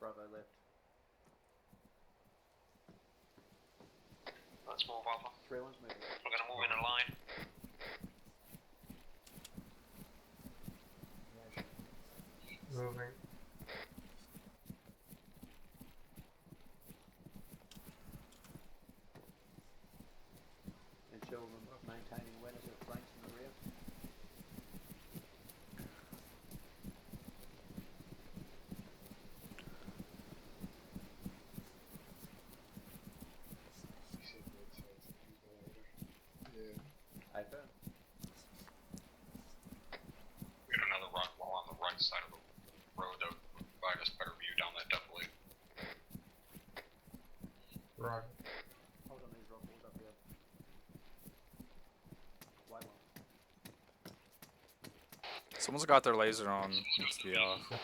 Bravo left. Let's move, Alpha. 3-1's moving. We're gonna move in a line. Moving. Ensure we're maintaining awareness of flanks in the rear. He said both sides of the border. Yeah. Affirm. We got another rock wall on the right side of the road that would provide us better view down that double eight. Roger. Hold on these rock walls up here. White one. Someone's got their laser on. Needs to be off. Yeah,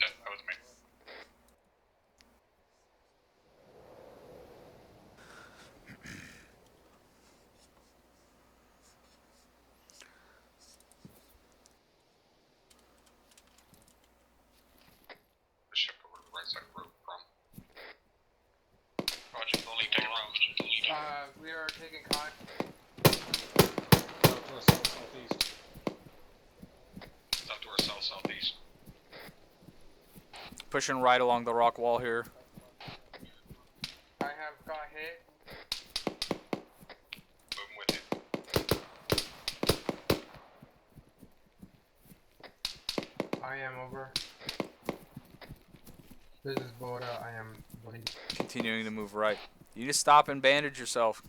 that was me. The ship over to the right side of the road from. Roger, fully take around. We are taking contact. South to our southeast. South to our southeast. Pushing right along the rock wall here. I have got hit. Moving with you. I am over. This is Boda. I am bleeding. Continuing to move right. You just stop and bandage yourself.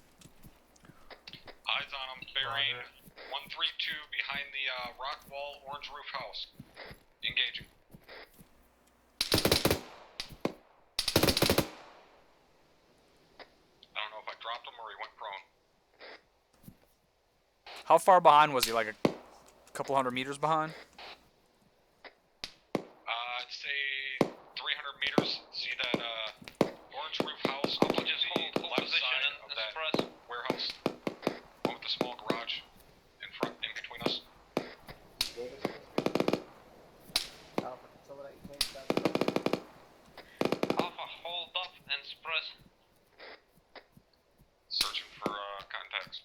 Eyes on him, bearing 132 behind the rock wall, orange roof house. Engaging. I don't know if I dropped him or he went prone. How far behind was he? Like a couple hundred meters behind? I'd say 300 meters. See that orange roof house on the left side of that warehouse? One with the small garage in front, in between us. Alpha, consolidate your team. Alpha, hold up and suppress. Searching for contacts.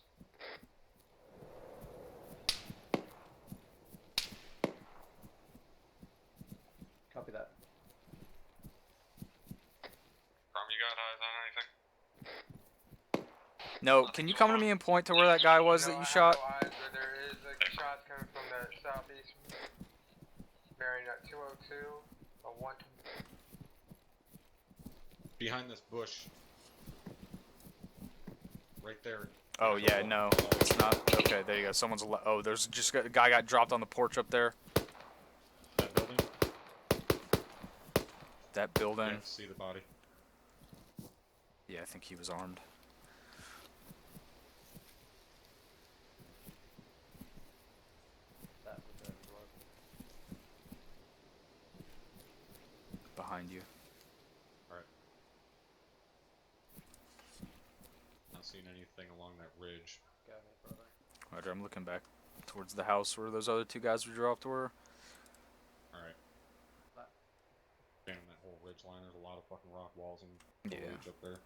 Copy that. You got eyes on anything? No, can you come to me and point to where that guy was that you shot? No eyes, but there is a shot coming from the southeast. Bearing at 202. A 1. Behind this bush. Right there. Oh yeah, no, it's not. Okay, there you go. Someone's. Oh, there's just a guy got dropped on the porch up there. That building? That building. Can't see the body. Yeah, I think he was armed. That was over the road. Behind you. Alright. Not seeing anything along that ridge. Go ahead, brother. Roger, I'm looking back towards the house where those other two guys we dropped were. Alright. But Spanning that whole ridge line, there's a lot of fucking rock walls and Yeah. foliage up there.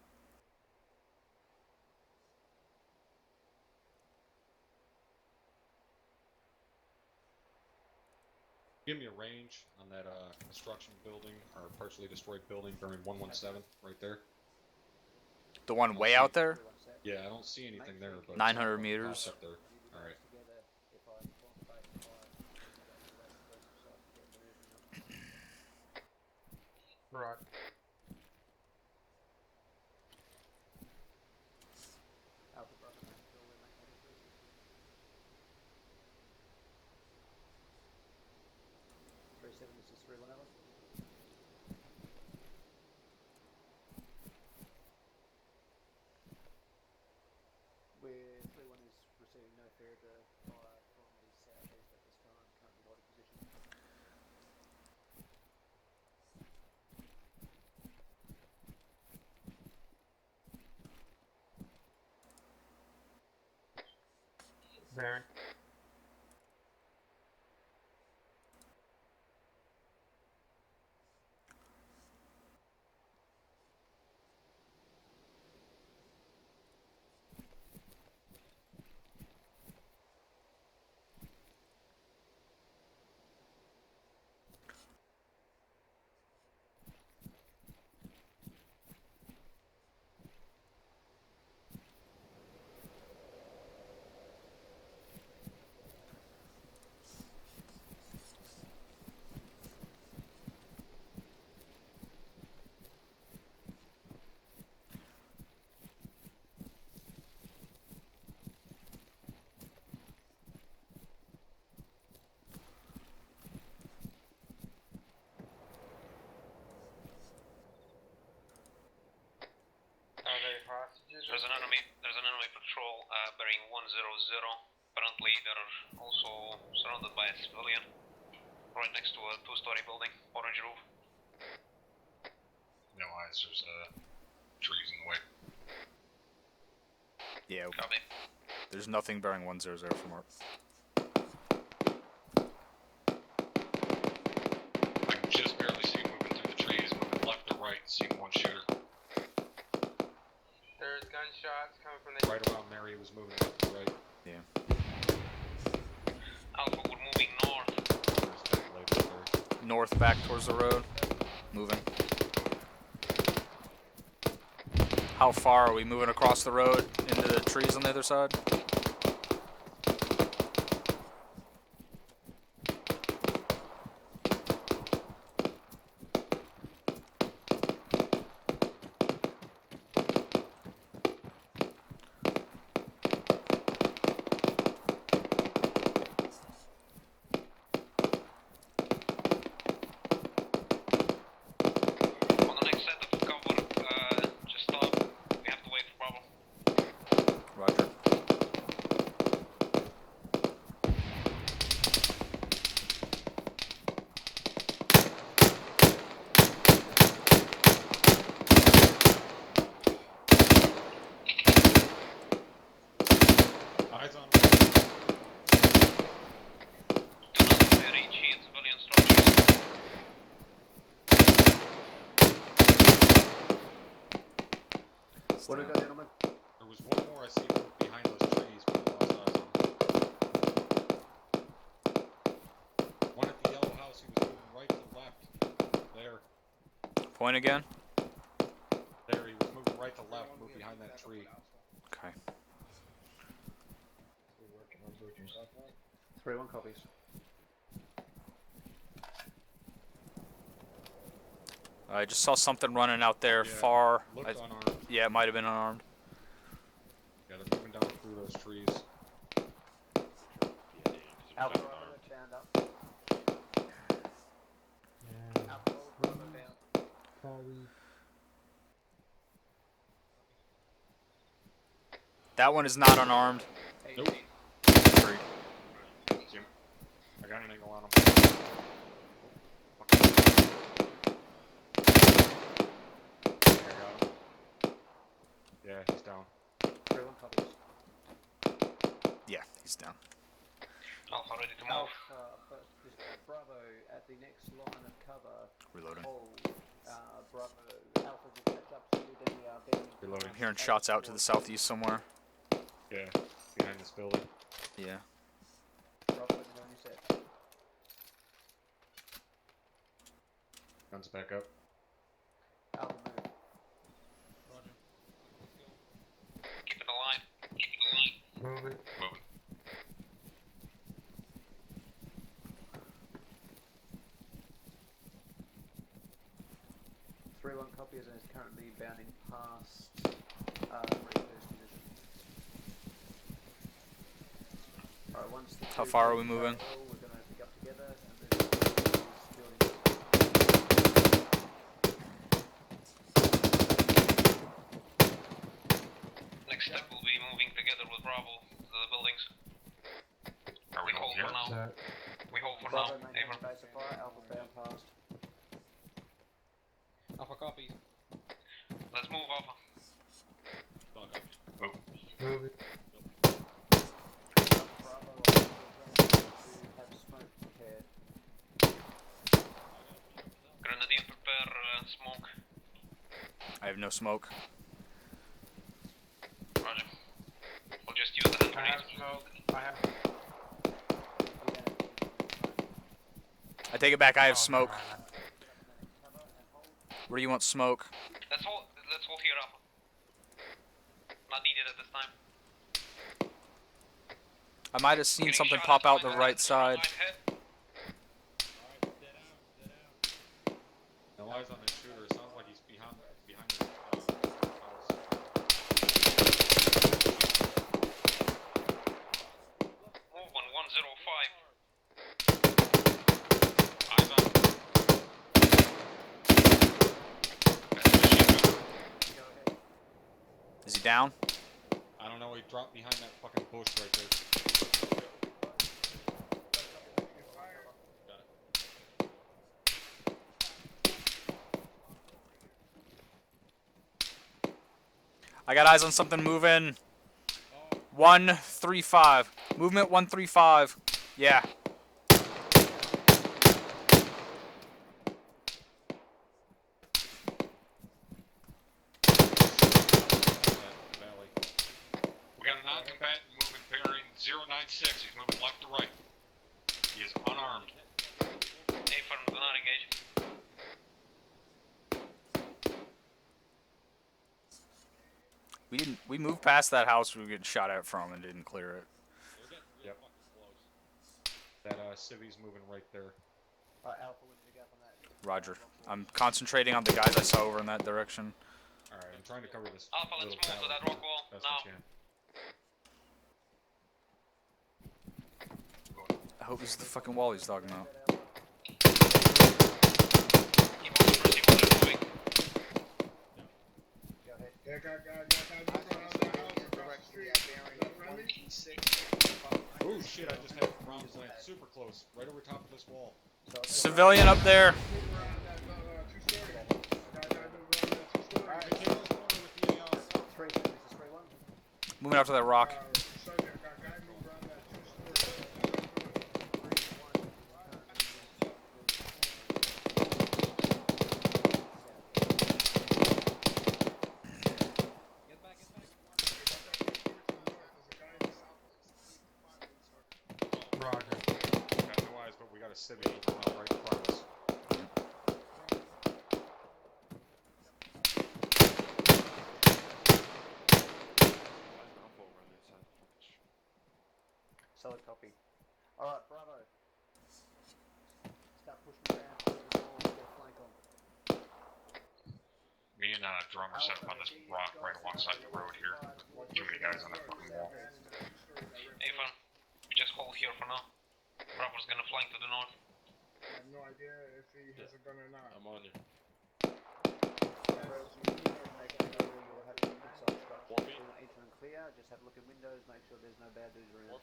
Give me a range on that construction building, or partially destroyed building, bearing 117, right there. The one way out there? Yeah, I don't see anything there, but 900 meters. up there. Alright. Right. Alpha, brother, make sure we're making it through. This is 3-1 Alpha. Where 3-1 is receiving no further fire from the southeast at this time, currently holding position. Bearing. Apparently they're also surrounded by a civilian right next to a 2-story building, orange roof. No eyes, there's trees in the way. Yeah. Copy. There's nothing bearing 100 from Mark. I can just barely see him moving through the trees, moving left to right, seeing one shooter. There's gunshots coming from the... Right around there, he was moving left to right. Yeah. Alpha, we're moving north. North back towards the road. Moving. How far are we moving across the road into the trees on the other side? What do we got, gentlemen? There was one more I see behind those trees, but I lost eyes on. One at the yellow house, he was moving right to left. There. Point again? There, he was moving right to left, moved behind that tree. Okay. 3-1 copies. I just saw something running out there Yeah, far. looked unarmed. Yeah, it might have been unarmed. Yeah, they're moving down through those trees. Alpha, stand up. That one is not unarmed. Nope. Three. I got an angle on him. Yeah, he's down. 3-1 copies. Yeah, he's down. Alpha, ready to move. Alpha, Bravo at the next line of cover. Reloading. Hold. Bravo. Alpha will catch up to you. Then we are being... Reloading. I'm hearing shots out to the southeast somewhere. Yeah, behind this building. Yeah. Bravo, let me know when you're set. Guns back up. Alpha, move. Keep it aligned. Keep it aligned. Moving. Moving. One copies and is currently bounding past first division. Alright, once the How two far are we buildings moving? full, we're going to pick up together and move to this building. Next step will be moving together with Bravo to the buildings. Are we hold for now? We hold for Bravo, now. maintain Over. base of fire, Alpha bound past. Alpha copy. Let's move, Alpha. Move. Moving. Bravo, to have smoke prepared. Grenadier, prepare smoke. I have no smoke. Roger. We'll just use the hand I have grenades. smoke. I have... I take it back, I have Oh, smoke. man. Where do you want smoke? Let's hold here, Alpha. Not needed at this time. I might have seen Getting something shot pop at out the line right ahead. side. Line ahead. No eyes on this shooter. It sounds like he's behind this house. Move 1105. Eyes on. Is he down? I don't know. no, he dropped behind that fucking bush right there. I got eyes on something moving. 135. Movement 135. Yeah. We got a non-combatant moving bearing 096. He's moving left to right. He is unarmed. A firm, do not engage. We moved past that house we were getting shot at from and didn't clear it. Yep. That civvy's moving right there. Alpha, when you get on that. Roger. I'm concentrating on the guys I saw over in that direction. Alright, I'm trying to cover this. Alpha, let's move to that rock wall Best now. I can. I hope this is the fucking wall he's talking about. Keep on pressing while they're moving. Go ahead. Yeah, got Oh shit, I just had a round plant super close, right over top of this wall. Civilian up there. Moving out to that rock. Roger. Got no eyes, but we got a civvy moving right in front of us. Solid copy. Alright, Bravo. Start pushing around to the wall, get a flank on. Me and Drum are set up on this rock right alongside the road here. Too many guys on that fucking wall. A firm, we just hold here for now. Bravo's gonna flank to the north. I have no idea if he has a gun or not. I'm on you. Enter and clear, just have a look at windows, make sure there's no bad dudes around.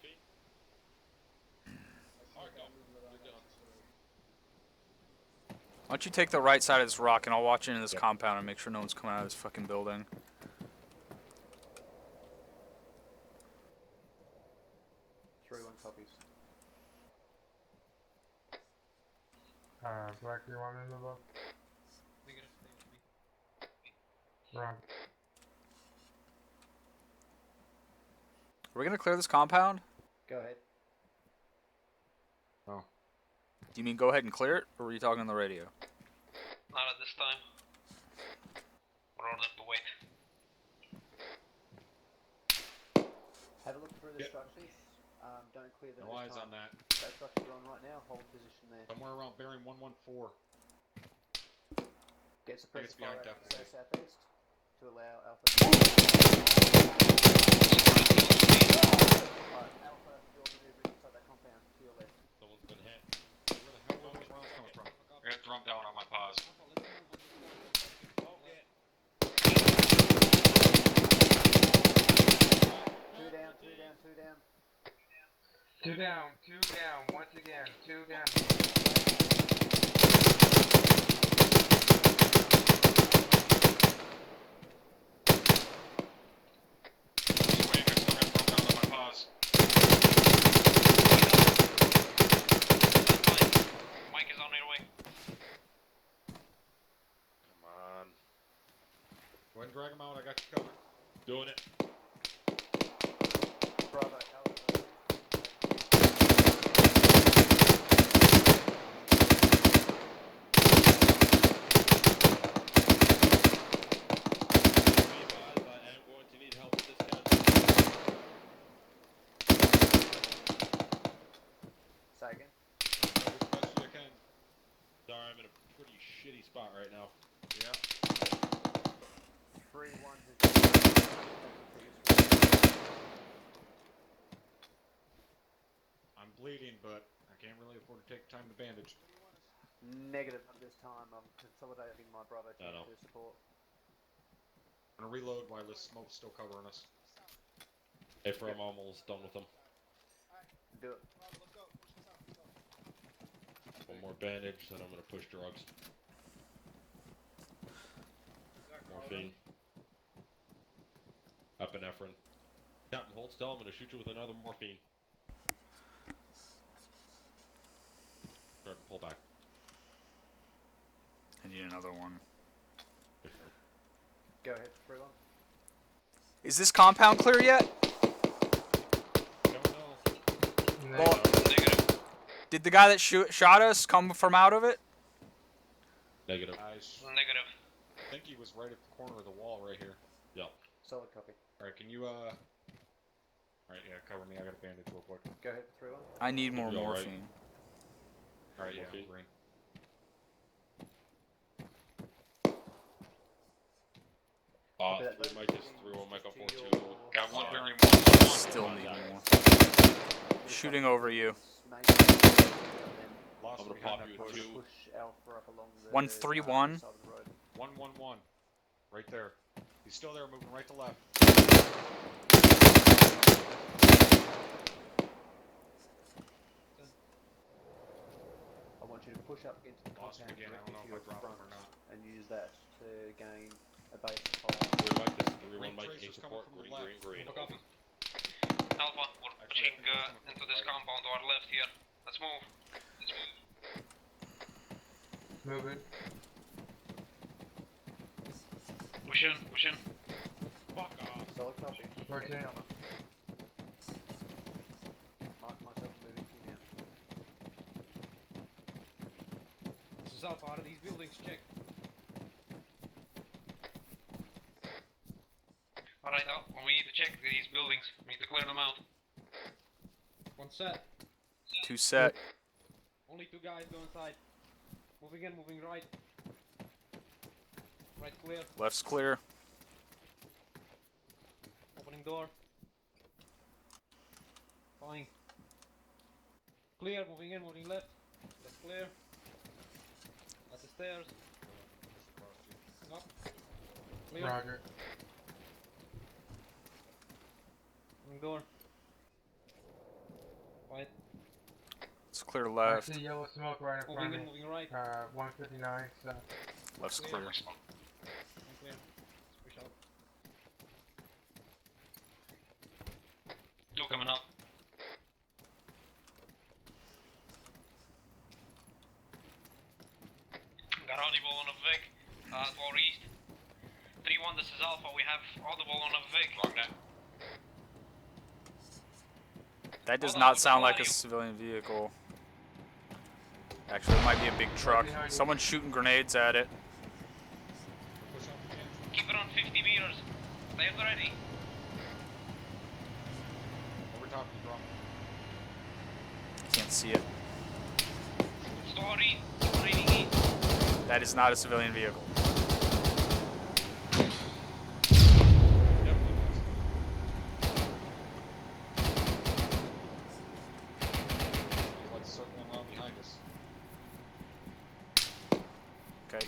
Why don't you take the right side of this rock and I'll watch into this compound and make sure no one's coming out of this fucking building. 3-1 copies. Black, you want in the book? Wrong. Are we gonna clear this compound? Go ahead. Oh. Do you mean go ahead and clear it, or were you talking on the radio? Not at this time. We're ordered to wait. Have a look through the structures. Don't clear them No this eyes time. on that. That structure you're on right now, hold position there. Somewhere around bearing 114. Get suppressed it's behind fire definitely. southeast to allow Alpha. Alright, Alpha, you're maneuvering inside that compound to your left. Someone's been hit. Where the hell are those rounds coming from? I got Drum down on my pause. Two down, two down, two down. Two down, once again, two down. Wait, I still got Drum down on my pause. Mike is on your way. Come on. Go ahead and drag him out, I got you covered. Doing it. Bravo, Alpha. I am going to need help with this guy. Say again. Cover as best as you can. Sorry, I'm in a pretty shitty spot right now. Yeah. 3-1 has I'm bleeding, but I can't really afford to take time to bandage. negative at this time. I'm consolidating my Bravo team to support. I'm gonna reload while this smoke's still covering us. Hey, for I'm almost done with them. Do it. One more bandage, then I'm gonna push drugs. Morphine. Epinephrine. Captain, hold still. I'm gonna shoot you with another morphine. Alright, pull back. I need another one. Go ahead, everyone. Is this compound clear yet? Don't know. Well, did the guy that shot us come from out of it? Negative. Negative. I think he was right at the corner of the wall right here. Yep. Solid copy. Alright, can you, Alright, yeah, cover me. I got a bandage real quick. Go ahead, 3-1. I need more You'll be alright. morphine. Alright, yeah, Morphine. green. Three Mike is 3-1 Mike up 4-2. Got one very Still need more. Shooting over you. Lost I'm gonna behind pop that you bush. at 2. Push Alpha up along the 131. side of the road. 111. Right there. He's still there, moving right to left. I want you to push up into the Lost him compound again. I don't know directly if to I your dropped front him or not. and use that to gain a base of fire. 3 Mike, this is 3-1 Green Mike, tracer's A coming support, from the green, green, left. green. Alpha, we're pushing into this compound to our left here. Let's move. Move it. Push in, push in. Fuck off. Solid copy. Rotate. Get cover. Mark myself moving to you now. This is Alpha, out of these buildings, check. Alright, we need to check these buildings. We need to clear them out. One set. 2 set. Only 2 guys go inside. Moving in, moving right. Right clear. Left's clear. Opening door. Fine. Clear, moving in, moving left. Left clear. At the stairs. Up. Clear. Roger. Opening door. Right. It's clear I left. see yellow smoke right in front Moving of in, me. moving right. 159, so. Left's clear. One clear. Push out. 2 coming up. Got audible on a Vic, far east. 3-1, this is Alpha, we have audible on a Vic. Wrong net. That does Hold on, not what's sound the like a volume? civilian vehicle. Actually, it might be a big truck. behind you. Someone's shooting grenades at it. Push up again. Keep it on 50 meters. Stay ready. Over top of the drum. Can't see it. Story, raining east. That is not a civilian vehicle. Definitely was. Like circling around behind us. Okay.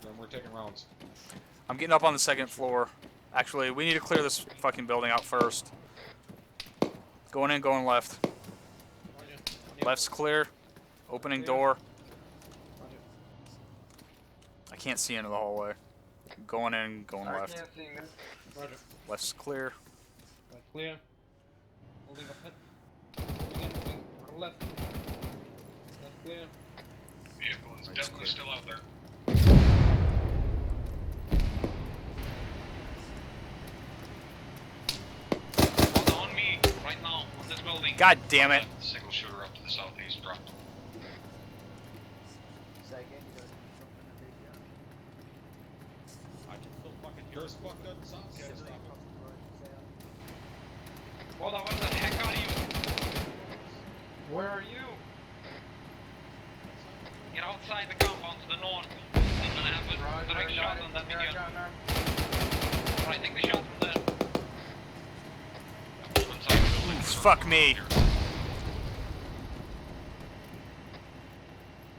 Then we're taking rounds. I'm getting up on the 2nd floor. Actually, we need to clear this fucking building out first. Going in, going left. Left's clear. Opening door. I can't see into the hallway. Going in, going I left. can't see this. Roger. Left's clear. Right clear. Holding up hit. Moving in, moving left. Left clear. Vehicle is definitely still out there. Hold on me, right now, on this building. God damn it. Single shooter up to the southeast dropped. Say again, you got something to do here. I can still fucking hear There's fucked up sound. Can't Civilian stop crossing the road south. Hold on, what the heck are you? Where are you? Get outside the compound to the north. I'm gonna have a direct shot on that video. Right, take the shot from there. Fuck me.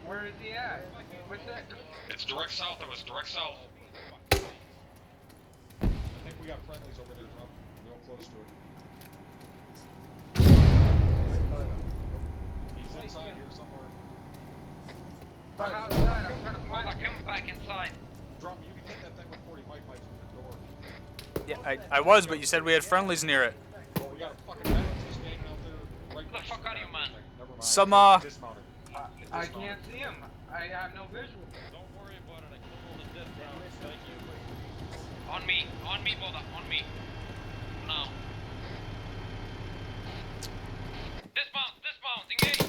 Where is he at? What's that? It's direct south of us, direct south. I think we got friendlies over there, drum. Real close to it. He's inside here somewhere. Outside, I'm trying to Hold find on, him. come back inside. Drop me. You can hit that thing with 40 mic pipes from the door. Yeah, I was, but you said we had friendlies near it. Well, we got a fucking veteran standing out there right Who the fuck are you, man? Never mind. Some, Dismounted. I can't see him. I have no visual. Don't worry about it. I killed all the death rounds. Thank you. On me, brother, on me. Now. Dismount, engage!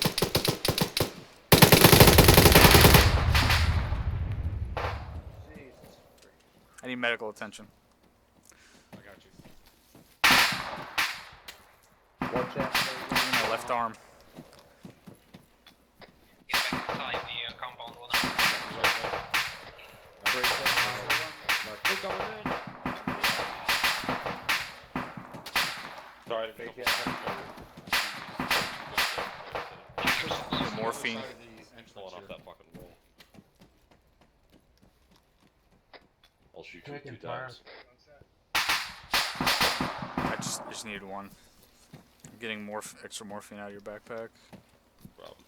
I need medical attention. I got you. Watch out. My left arm. Get back inside the compound, brother. Sorry, Morphine. falling off that fucking wall. I'll shoot you Taking 2 fire. times. I just needed one. I'm getting extra morphine out of your backpack. Problem.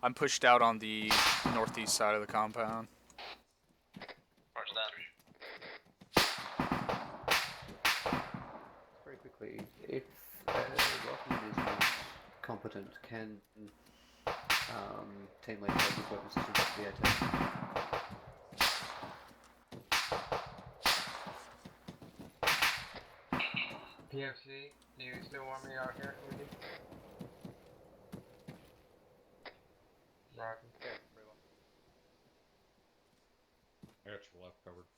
I'm pushed out on the northeast side of the compound. Roger that. Very quickly, if Rocky is not competent, can team lead take his weapon system to the attack? PFC, do you still want me out here with you? Rocky. I got your left covered.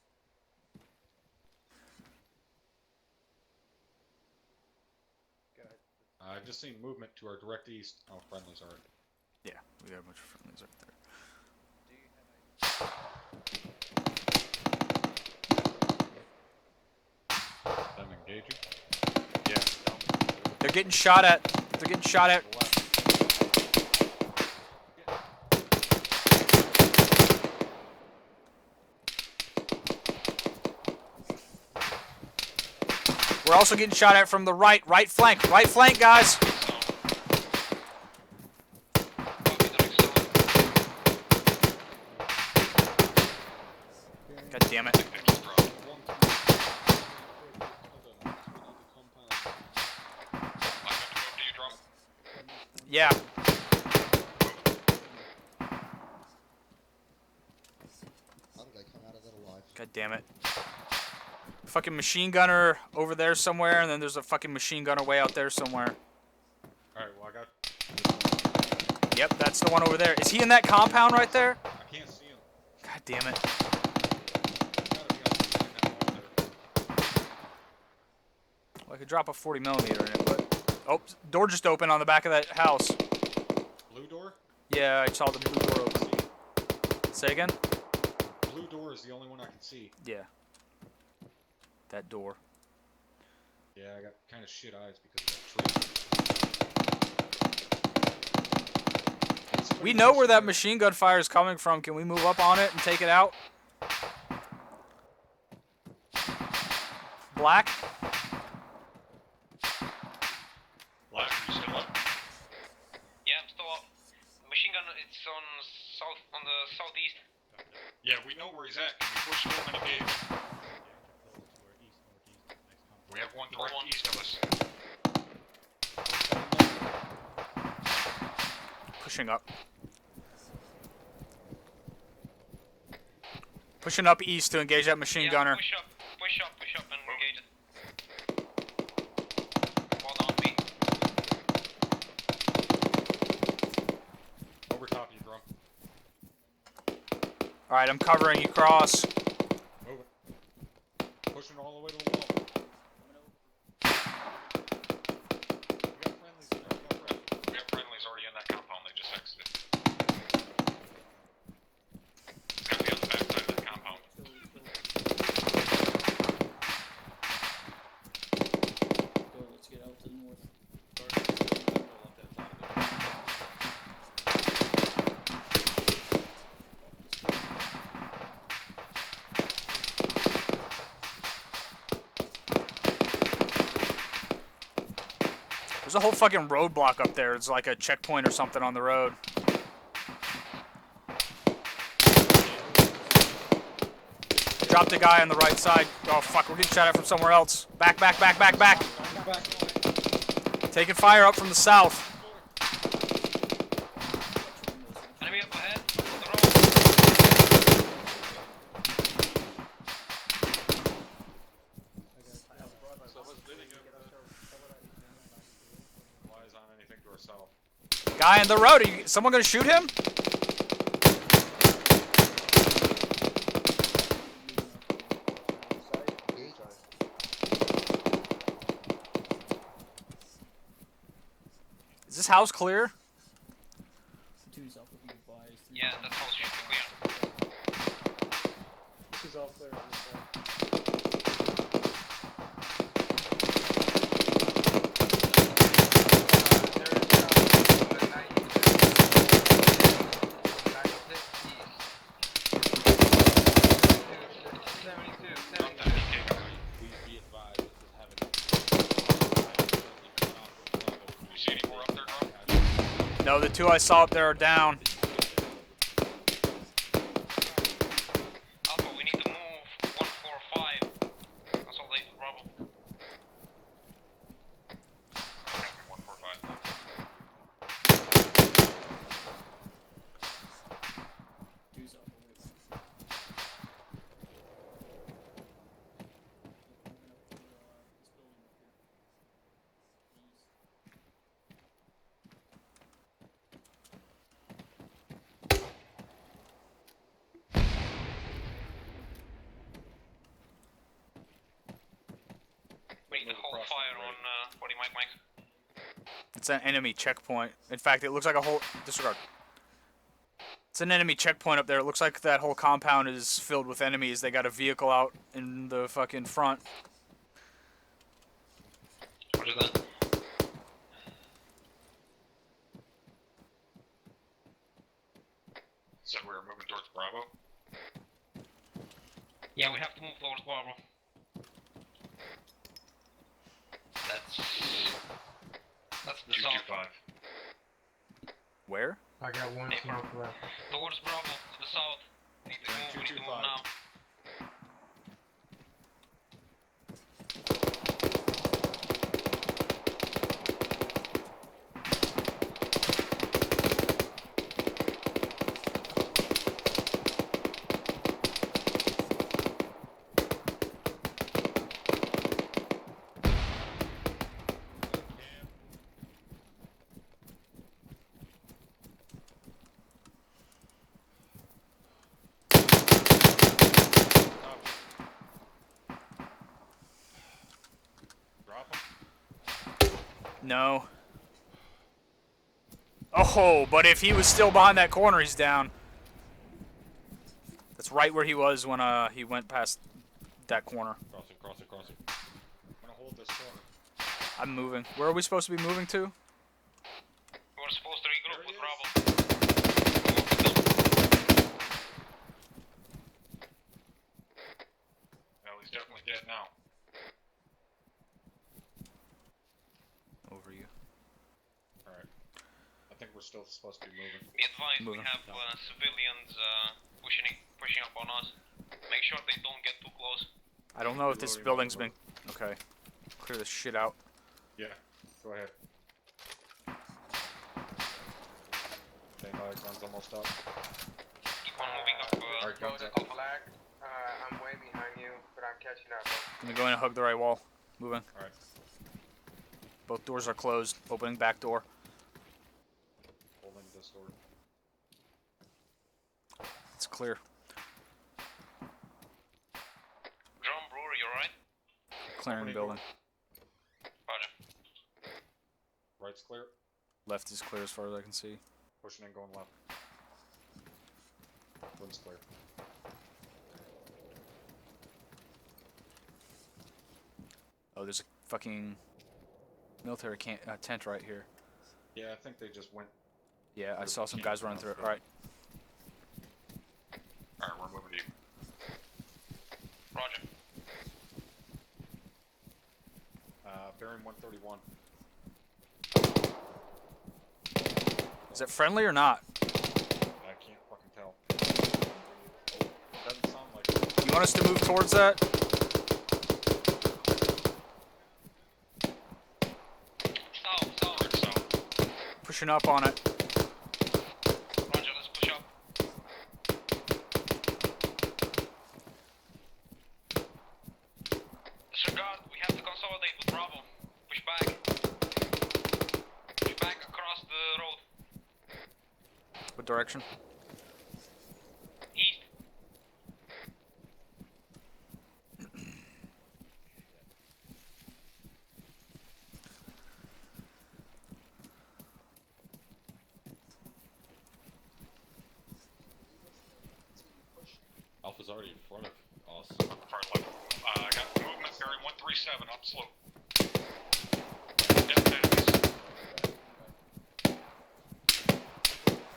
I've just seen movement to our direct east. Oh, friendlies already. Yeah, we got a bunch of friendlies right there. Them engaging. Yeah. They're getting shot at. They're getting shot at. We're also getting shot at from the right flank, guys. God damn it. Yeah. How did I come out of that alive? God damn it. Fucking machine gunner over there somewhere, and then there's a fucking machine gunner way out there somewhere. Alright, well I got... Yep, that's the one over there. Is he in that compound right there? I can't see him. God damn it. Well, I could drop a 40mm in it, but... Oh, door just opened on the back of that house. Blue door? Yeah, I saw the blue door open. Say again? Blue door is the only one I can see. Yeah. That door. Yeah, I got kind of shit eyes because of that tree. We know where that machine gun fire is coming from. Can we move up on it and take it out? Black? Black, are you still up? Yeah, I'm still up. The machine gun, it's on the southeast. Yeah, we know where he's at. Can we push him and engage? We have one direct east of us. Pushing up. Pushing up east to engage that machine gunner. Push up and engage it. Fall down, B. Over top of you, drum. Alright, I'm covering you, cross. Move it. Pushing all the way to the wall. We have friendlies already in that compound. They just exited. It's gotta be on the back side of that compound. a whole fucking roadblock up there. It's like a checkpoint or something on the road. Dropped a guy on the right side. Oh fuck, we're getting shot at from somewhere else. Back, back, back, back, back. Taking fire up from the south. Enemy up ahead. Flies on anything to our south. Guy on the road. Are you, someone gonna shoot him? Is this house clear? Yeah, that house should be clear. This is all clear on this side. No, the two I saw up there are down. Alpha, we need to move 145. Consolidate Bravo. 145. We need to hold fire on 40 Mike. It's an enemy checkpoint. In fact, it looks like a whole... Disregard. It's an enemy checkpoint up there. It looks like that whole compound is filled with enemies. They got a vehicle out in the fucking front. Roger that. So we're moving towards Bravo. Yeah, we have to move towards Bravo. That's the south. 225. Where? I got one smoke left. Towards Bravo, to the south. We need to move now. No. Oh, but if he was still behind that corner, he's down. That's right where he was when he went past that corner. Crossing. I'm gonna hold this corner. I'm moving. Where are we supposed to be moving to? We're supposed to regroup with Bravo. Well, he's definitely dead now. Over you. Alright. I think we're still supposed to be moving. Be advised, Moving. we have civilians pushing up on us. Make sure they don't get too close. I don't know if this building's been... Okay. Clear this shit out. Yeah, go ahead. Okay, gun's almost up. Keep on moving up. Alright, Go gun's to up. the black. I'm way behind you, but I'm catching up. I'm gonna go in and hug the right wall. Moving. Alright. Both doors are closed. Opening back door. Holding this door. It's clear. Drum Brewer, you alright? Clearing the building. Roger. Right's clear. Left is clear as far as I can see. Pushing in, going left. Wind's clear. Oh, there's a fucking military tent right here. Yeah, I think they just went. Yeah, I saw some guys running through it. Alright. Alright, we're moving to you. Roger. Bearing 131. Is it friendly or not? I can't fucking tell. Doesn't sound like it. You want us to move towards that? South. Pushing up on it. Roger, let's push up. Disregard, we have to consolidate with Bravo. Push back. Push back across the road. What direction? East. Alpha's already in front of us. Far left. I got movement bearing 137 up slope.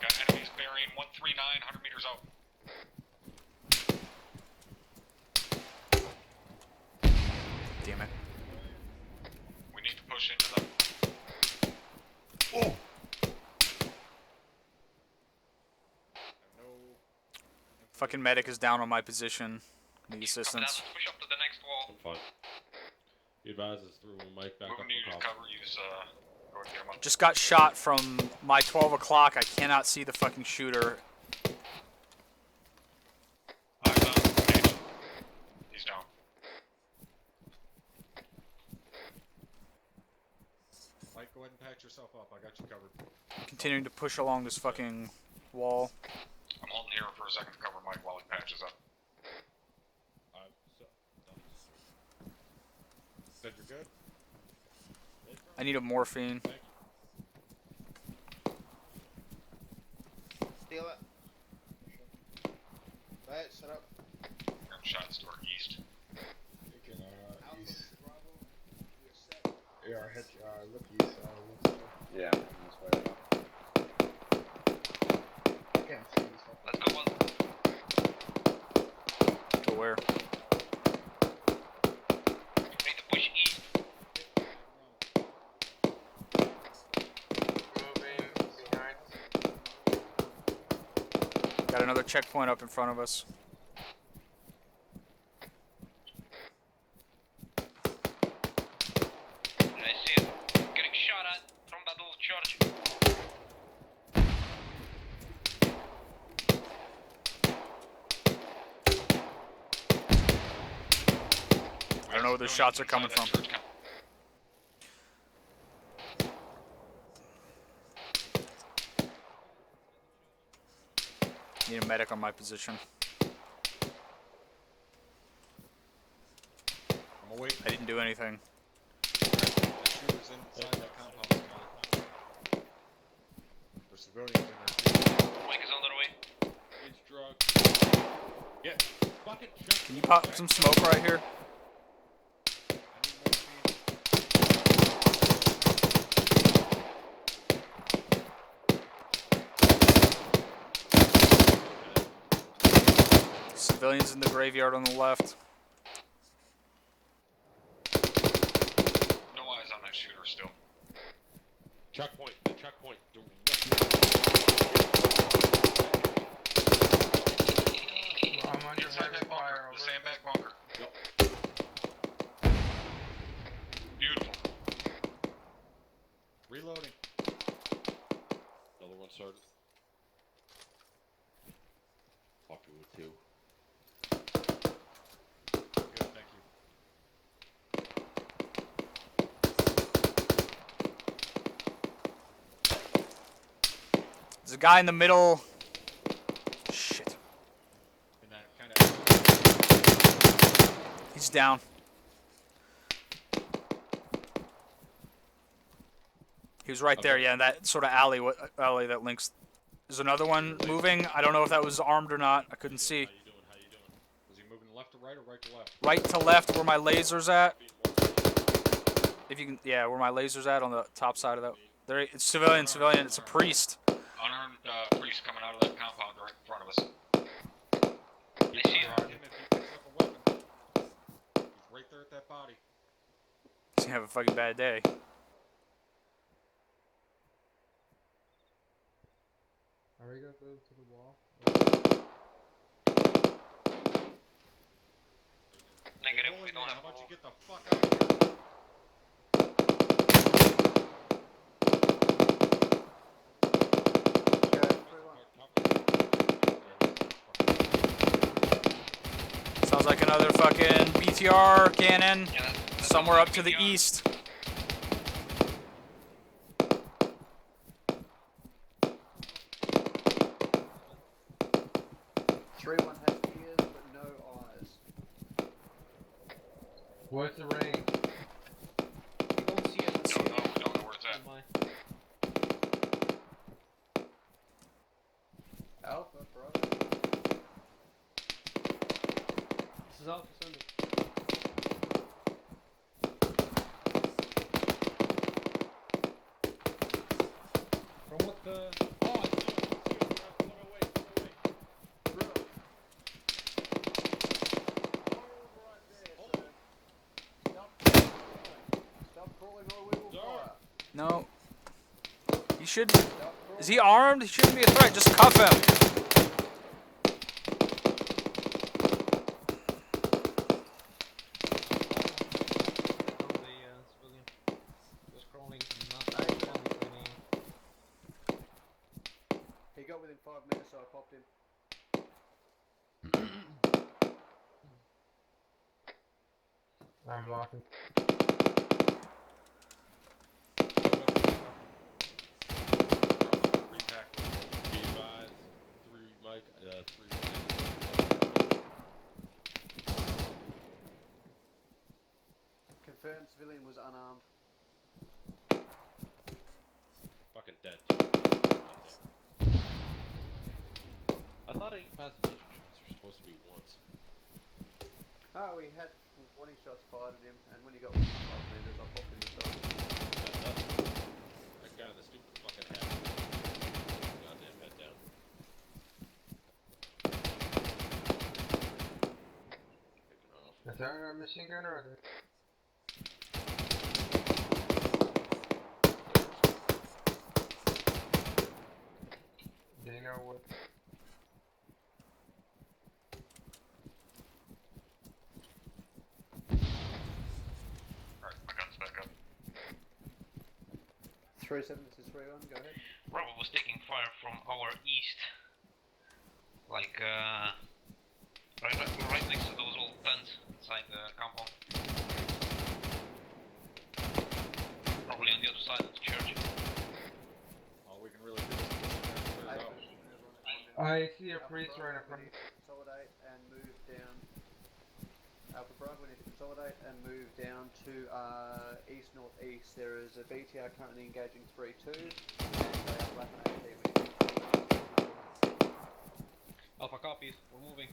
Got enemies bearing 139, 100 meters out. Damn it. We need to push into them. Oh! Fucking medic is down on my position. Need assistance. Let's push up to the next wall. I'm fine. He advises through Mike back Moving up you to across. cover, use, go ahead and get him up. Just got shot from my 12 o'clock. I cannot see the fucking shooter. He's down. Mike, go ahead and patch yourself up. I got you covered. Continuing to push along this fucking wall. I'm holding here for a second to cover Mike while he patches up. Said you're good? I need a morphine. Steal it. Alright, shut up. Grab shots to our east. You can, east. Yeah, I hit you, look east, Yeah, that's why. Let's go, bud. Go where? We need to push east. Moving behind. Got another checkpoint up in front of us. I see it. Getting shot at from that little church. I don't know where the shots are coming from. Need a medic on my position. I'm awake. I didn't do anything. The shooter's inside that compound. There's civilians in there. Mike is on their way. It's drug. Get fucking shot. Can you pop some smoke right here? Civilians in the graveyard on the left. No eyes on that shooter still. Checkpoint. The checkpoint. I'm under heavy fire over. The sandbag bunker. Yep. Beautiful. Reloading. Another one started. Fuck you with two. Good, thank you. There's a guy in the middle. Shit. In that kind of. He's down. He was right there, yeah, in that sort of alley that links. There's another one moving. I don't know if that was armed or not. I couldn't see. How you doing? Was he moving left to right or right to left? Right to left where my laser's at. If you can, yeah, where my laser's at on the top side of that. There, it's civilian. It's a priest. Unarmed priest coming out of that compound right in front of us. I see Him if he picks up a weapon. He's right there at that body. He's gonna have a fucking bad day. Are we gonna move to the wall? Negative, Holy we don't man, have how about wall. you get the fuck out of here? Sounds like another fucking BTR cannon Yeah, somewhere up to the east. 3-1 has ears but no eyes. What's the range? We don't see it. Don't know where it's at. Oh my. Alpha, bro. This is Alpha, send it. From what the... Oh, I see it. Put away. Stop crawling or we will fire. No. He should. Is he armed? He shouldn't be a threat. Just cuff him. Civilian. Just crawling, not funny. He got within 5 minutes, so I popped him. I'm blocking. Repack. Be advised. 3 Mike. 3. Confirmed civilian was unarmed. Fucking dead. I thought incapacitation shots were supposed to be once. Oh, we had warning shots fired at him, and when he got within 5 meters, I popped him as well. That guy in the stupid fucking hat. Goddamn head down. Taking off. Is there a machine gun or is it? Do you know what? Alright, my gun's back up. 3-7, this is 3-1, go ahead. Bravo was taking fire from our east. Like, right next to those old tents inside the compound. Probably on the other side of the church. All we can really do is clear it out. I see a priest right in front of me. Consolidate and move down. Alpha Bravo, we need to consolidate and move down to east-northeast. There is a BTR currently engaging 3-2, and they are black and AT. Alpha copies, we're moving.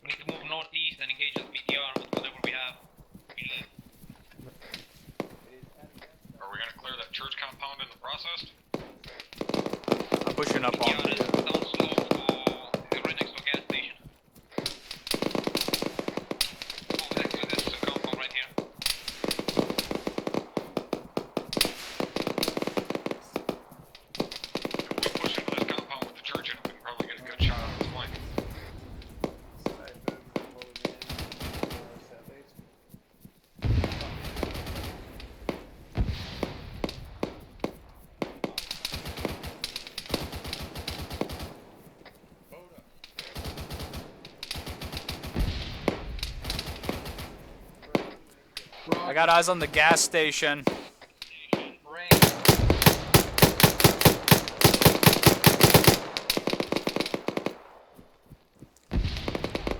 We need to move northeast and engage the BTR with whatever we have. Are we gonna clear that church compound in the process? I'm pushing up on BTR is down slope, right next to a gas station. Oh, actually this is a compound right here. If we push into this compound with the church in it, we can probably get a good shot on its flank. Southeast. I got eyes on the gas station.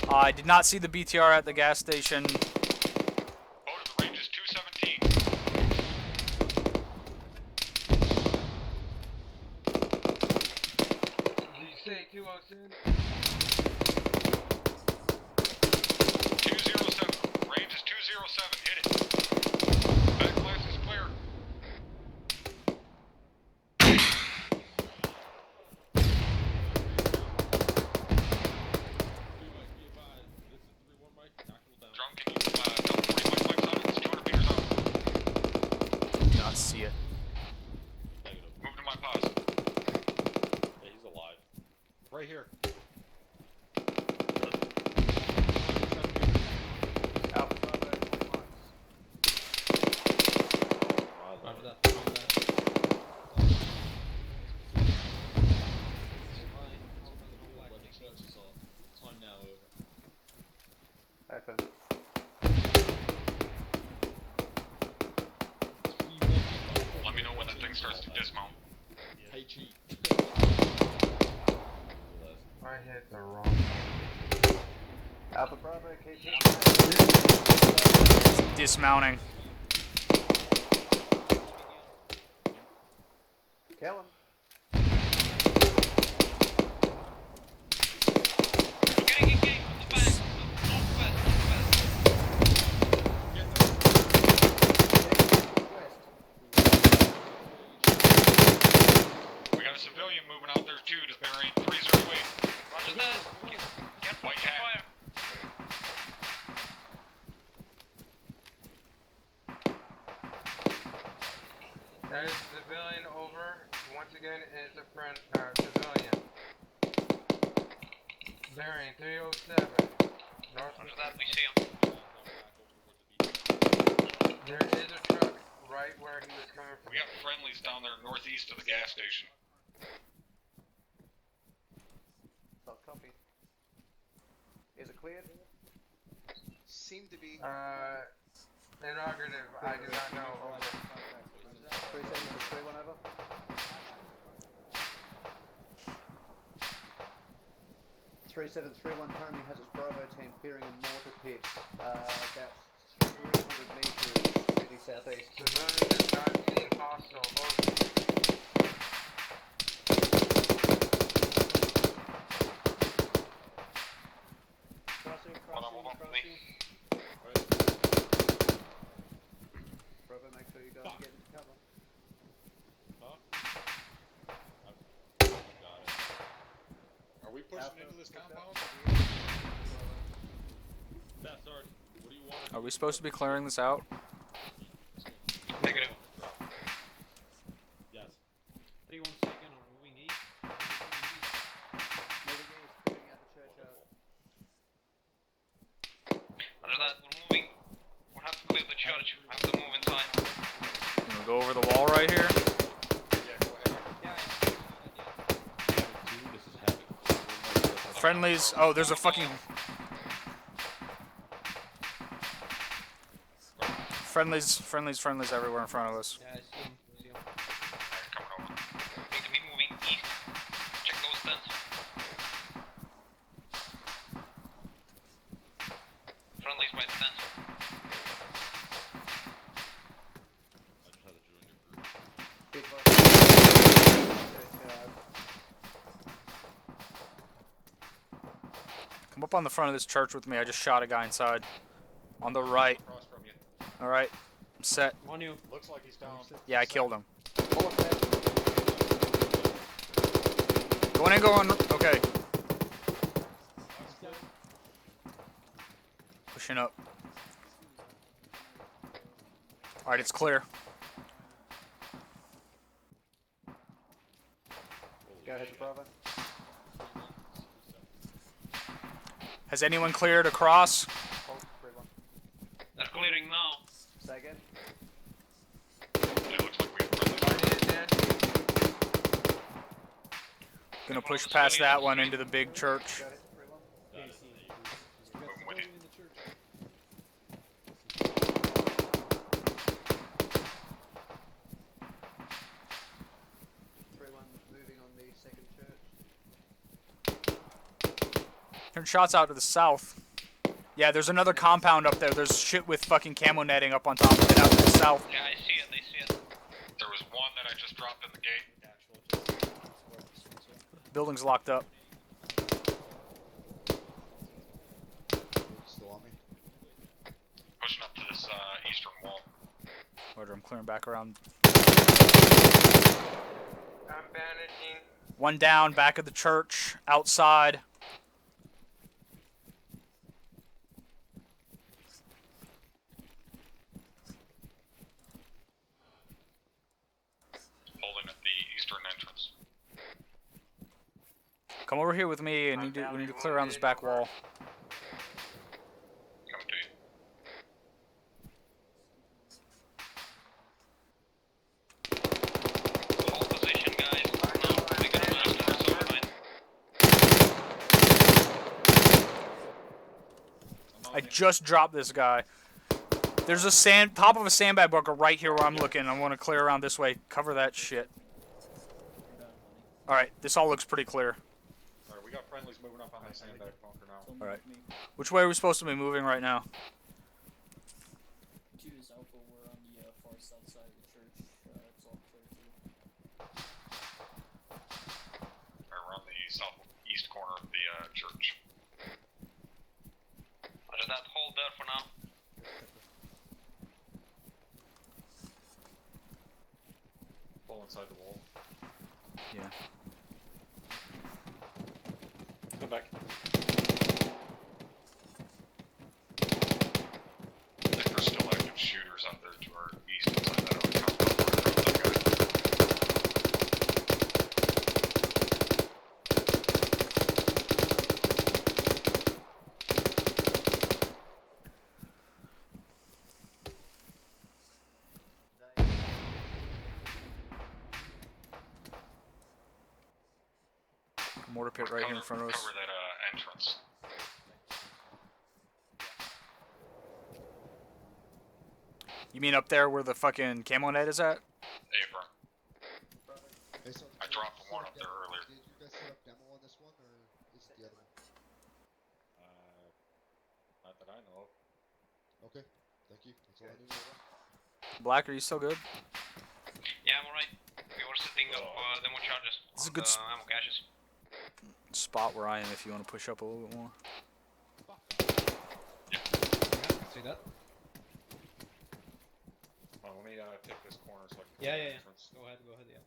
I did not see the BTR at the gas station. Vote the range is 217. Did you say 207? 207. Range is 207. Hit it. Back glass is clear. Drum, can you dump 45 flags on it? It's 200 meters out. Did not see it. Move to my pause. Yeah, he's Right here. Alpha Bravo, 20 miles. Roger that. Where the churches are. Time now over. Open. Let me know when that thing starts to dismount. Hey G. I hit the wrong. Alpha Bravo, keep Dismounting. Kill him. Getting engaged on the back. Northwest. We got a civilian moving out there too to bearing 308. Roger that. Get White hat. fire. That is civilian over. Once again, it's a friend, civilian. Bearing 307. North. Roger that. We see him. There is a truck right where he was coming from. We got friendlies down there northeast of the gas station. So copy. Is it cleared? Seem to be. Interrogative. I do not know. Over. 371 over. (3731) currently has its Bravo team clearing a mortar pit about 300 meters to the southeast. Civilian does not seem hostile. Over. Crossing. Bravo, make sure you guys get into cover. Are we pushing into this compound? Staff Sergeant, what do you want? Are we supposed to be clearing this out? Negative. Yes. 31 second on moving east. Moving east, clearing out the churchyard. Roger that. We're moving. We'll have to clear the church. I have to move inside. You wanna go over the wall right here? This is heavy. Friendlies. Oh, there's a fucking. Friendlies everywhere in front of us. Yeah, I see him. Coming over. Need to be moving east. Check those tents. Friendlies by the tents. I just had a junior group. Big box. Churchyard. Come up on the front of this church with me. I just shot a guy inside. On the right. Across from you. All right. I'm set. I'm on you. Looks like he's down. Yeah, I killed him. Bullet there. Going in, going. Okay. Pushing up. All right, it's clear. Go ahead to Bravo. Has anyone cleared across? Hold 3-1. They're clearing now. Say again. It looks like we have friendlies. Gonna push past that one into the big church. Go ahead to 3-1. Moving with you. Moving on the second church. Hearing shots out to the south. Yeah, there's another compound up there. There's shit with fucking camo netting up on top of it out to the south. Yeah, I see it. They see it. There was one that I just dropped in the gate. Building's locked up. Still on me? Pushing up to this eastern wall. Order, I'm clearing back around. I'm bandaging. One down, back of the church, outside. Holding at the eastern entrance. Come over here with me. We need to clear around this back wall. Coming to you. Hold position, guys. Now we're gonna move towards overnight. I just dropped this guy. There's a top of a sandbag bunker right here where I'm looking. I want to clear around this way. Cover that shit. Alright, this all looks pretty clear. Alright, we got friendlies moving up on that sandbag bunker now. Alright. Which way are we supposed to be moving right now? 2 is Alpha, we're on the far south side of the church. It's all clear too. Alright, we're on the southeast corner of the church. Roger that. Hold there for now. Fall inside the wall. Yeah. Come back. I think there's still active shooters out there to our east inside that other compound. Mortar pit right here in front of us. Cover that entrance. You mean up there where the fucking camo net is at? Apron. I dropped one up there earlier. Did you guys set up demo on this one, or is it the other one? Not that I know of. Okay, thank you. That's all I need. Black, are you still good? Yeah, I'm alright. We were setting up demo charges This is a on good the ammo caches. Spot where I am if you want to push up a little bit more. See that? Let me take this corner so I can Yeah. entrance. Go ahead, yeah.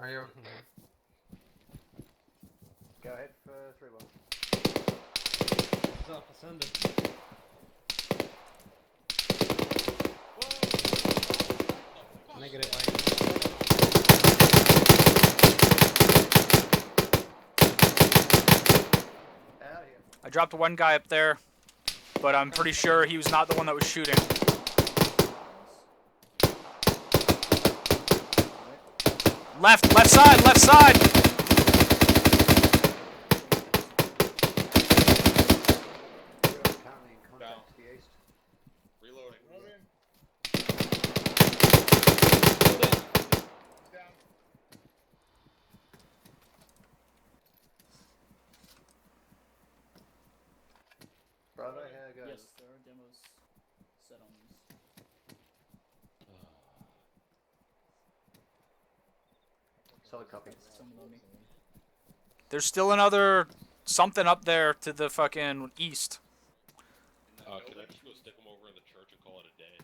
Are you? Go ahead for 3-1. It's up, ascended. Negative line. I dropped one guy up there, but I'm pretty sure he was not the one that was shooting. Left side! Currently in contact to the east. Reloading. Bravo, how it goes? Yes, there are demos set on these. Solid copy. Someone on me. There's still another something up there to the fucking east. Can I just go stick them over in the church and call it a day?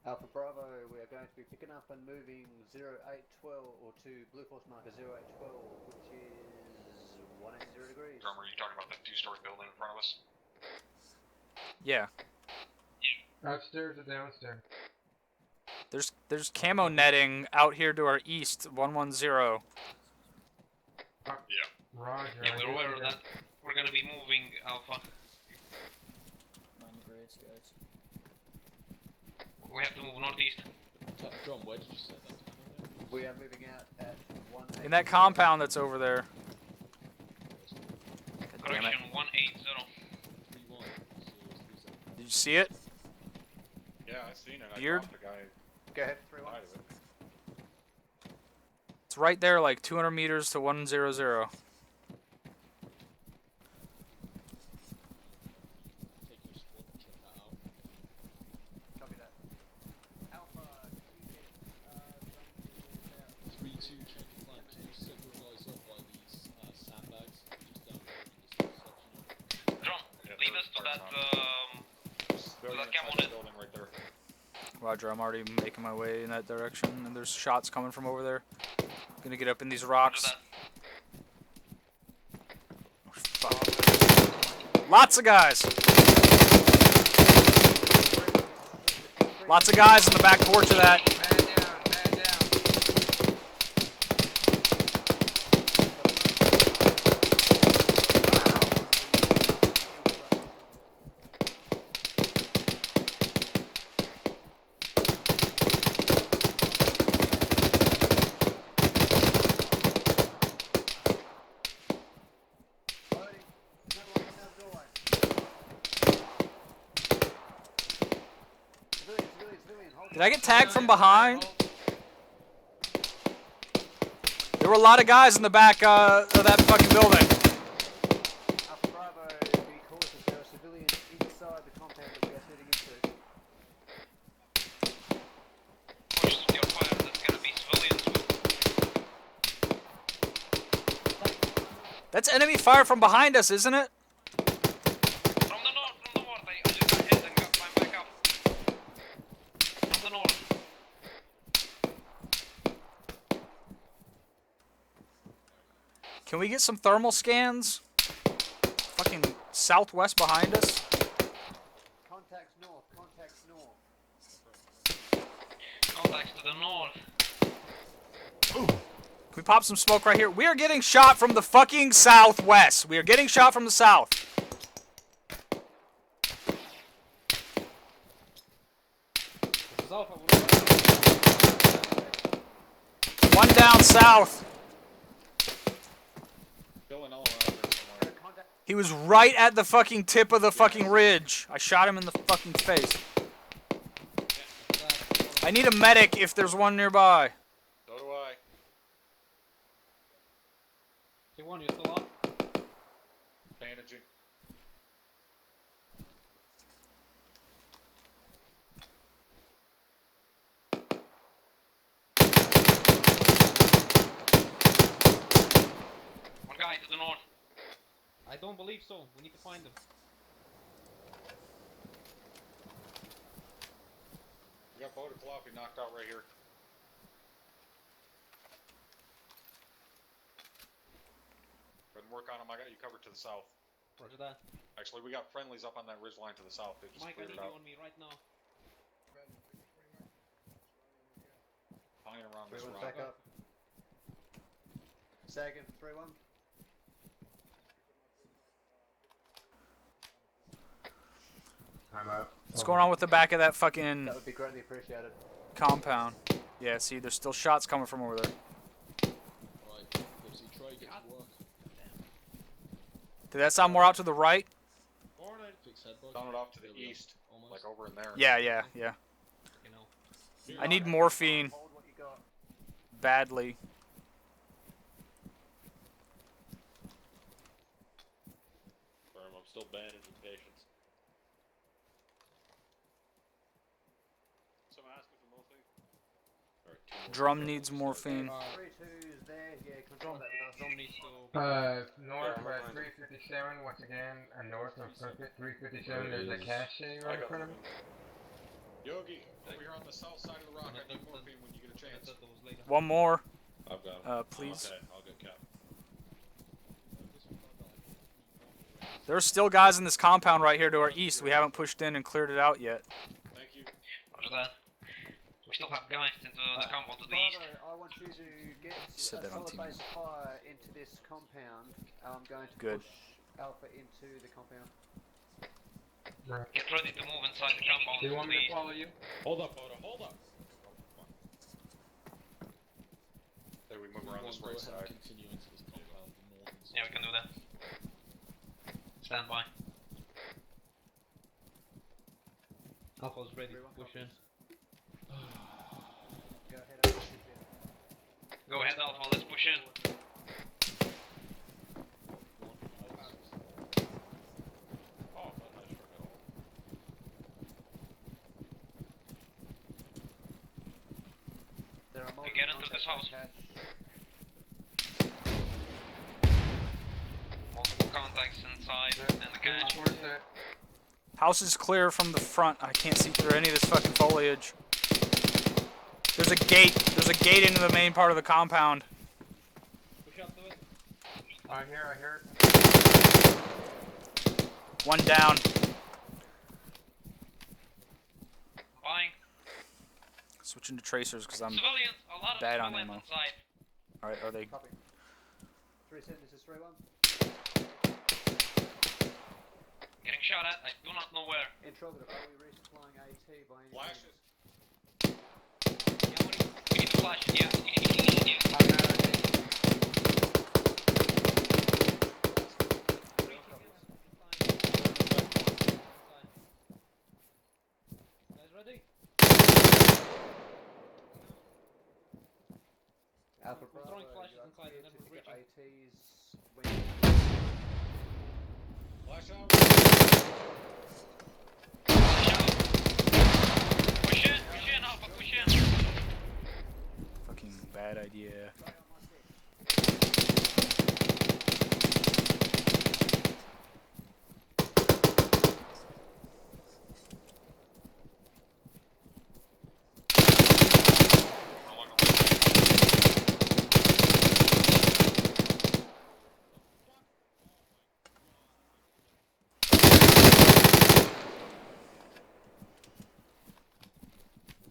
Alpha Bravo, we are going to be picking up and moving 0812 or to Blue Force marker 0812, which is 180 degrees. Drummer, are you talking about that two-story building in front of us? Yeah. Upstairs or downstairs? There's camo netting out here to our east, 110. Yeah. Roger. Yeah, we're aware of that. We're gonna be moving Alpha. Mind the grades, guys. We have to move northeast. John, why did you say that? We are moving out at 180. In that compound that's over there. God damn it. Correction, 180. 3-1. Did you see it? Yeah, I seen it. Beard? I dropped the guy. Go ahead, 3-1. Side of it. It's right there, like 200 meters to 100. Take your squad and check that out. Copy that. Alpha, can you get 3-2, change of plan. Can you set your guys up by these sandbags just down there in this section? John, lead us to that Building camo inside the net. building right there. Roger, I'm already making my way in that direction, and there's shots coming from over there. Gonna get up in these rocks. Oh, fuck. Lots of guys! Lots of guys in the back porch of that. Man down, man down. Did I get tagged from behind? There were a lot of guys in the back of that fucking building. Alpha Bravo, be cautious. There are civilians inside the compound that we are heading into. Push your fire, there's gonna be civilians. That's enemy fire from behind us, isn't it? From the north, I just got hit and got climbed back up. From the north. Can we get some thermal scans? Fucking southwest behind us. Contacts north, contacts north. Contacts to the north. Can we pop some smoke right here? We are getting shot from the fucking southwest. We are getting shot from the south. One down south. He was right at the fucking tip of the fucking ridge. I shot him in the fucking face. I need a medic if there's one nearby. So do I. T1, you still on? Bandaging. One guy to the north. I don't believe so. We need to find him. We got Boda Floppy knocked out right here. Go ahead and work on him. I got you covered to the south. Roger that. Actually, we got friendlies up on that ridge line to the south. They just Mike, I cleared need it you out. on me right now. Hanging around this 3-1 rock. back up. Sagan, 3-1. I'm up. What's going on with the back of that fucking That would be greatly appreciated. compound? Yeah, see, there's still shots coming from over there. Right, obviously Trey gets work. Did that sound more out to the right? Fix head bug. Down it off to the There we go. east. Almost. Like over in there. Yeah. You know. I need morphine Hold what you got. badly. I'm still bandaging patients. Someone asking for morphine? Alright, 2 more. Drum needs morphine. 3-2's there, yeah, control that with us. Drum needs to... North, we're at 357, once again, and north of 357, there's a cache right in front of me. Yogi, over here on the south side of the rock. I need morphine when you get a chance. One more, I've got him. please. Okay, I'll get Cap. There's still guys in this compound right here to our east. We haven't pushed in and cleared it out yet. Thank you. Roger that. We still have guys into the compound to the east. Bravo, I want you to get said that on solid TV. base fire into this compound. I'm going to Good. push Alpha into the compound. Get ready to move inside the compound Do you to want the me to east. follow you? Hold up, Oda, hold up! There we move around this Go right ahead and side. continue into this compound north and Yeah, we can do that. Stand by. Alpha's ready to push in. Go ahead, Alpha, push in. Go ahead, Alpha, let's push in. Oh, but I sure got all. There are multiple get into this contacts house. attached. Multiple contacts inside and the cache. Where's that? House is clear from the front. I can't see through any of this fucking foliage. There's a gate. There's a gate into the main part of the compound. Push up to it. I hear it. One down. Buying. Switching to tracers because I'm Civilians, a lot of bad on civilians ammo. inside. Alright, are they? Copy. 3-7, this is 3-1. Getting shot at, I do not know where. Interrogative, are we resupplying AT by any Flashes. Yeah, we need to flash it, yeah. I'm out of it. Guys ready? Alpha We're Bravo, throwing you flashes are inside clear and then to we're pick up breaching. ATs when you... Flash out. Push in, Alpha, push in. Fucking bad idea.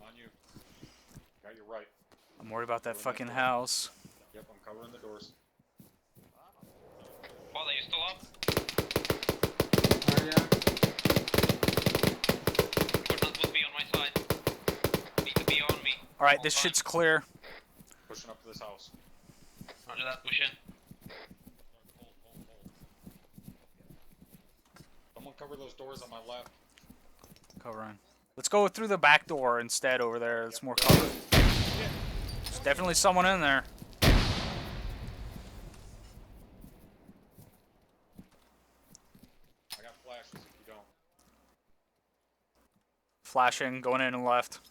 On you. Got you right. I'm worried about that fucking house. Yep, I'm covering the doors. Father, you still up? Oh yeah. Coordinates will be on my side. Need to be on me. Alright, this shit's clear. Pushing up to this house. Roger that, push in. Someone cover those doors on my left. Covering. Let's go through the back door instead over there. It's more covered. There's definitely someone in there. I got flashes if you don't. Flashing, going in and left.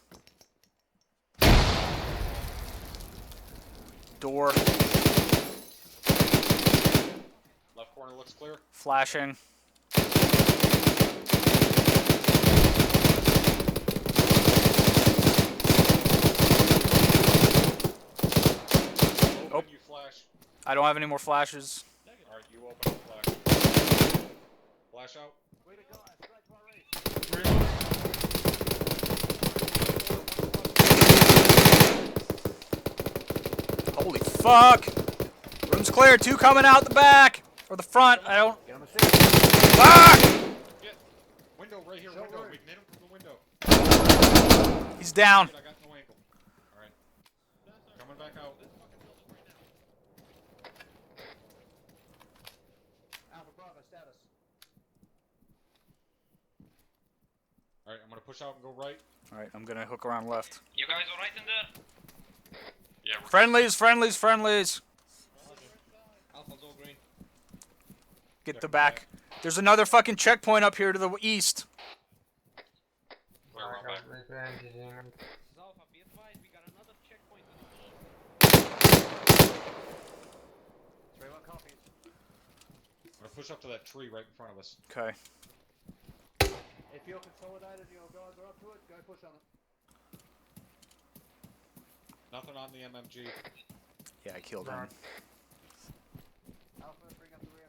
Door. Left corner looks clear. Flashing. Open, you flash. I don't have any more flashes. Alright, you open up flash. Flash out. Holy fuck! Room's clear. 2 coming out the back. Or the front. I don't... Fuck! Shit. Window right here, window. We can hit him from the window. He's down. Shit, I got no angle. Alright. Coming back out. Alpha Bravo, status. Alright, I'm gonna push out and go right. Alright, I'm gonna hook around left. You guys alright in there? Yeah, we're Friendlies, friendlies, friendlies. Alpha's all green. Get the back. There's another fucking checkpoint up here to the east. clear around back. Alpha, be advised, we got another checkpoint. 3-1 copies. I'm gonna push up to that tree right in front of us. Okay. If you're consolidated and your guys are up to it, go push on it. Nothing on the MMG. Yeah, I killed him. Alpha, bring up the rear.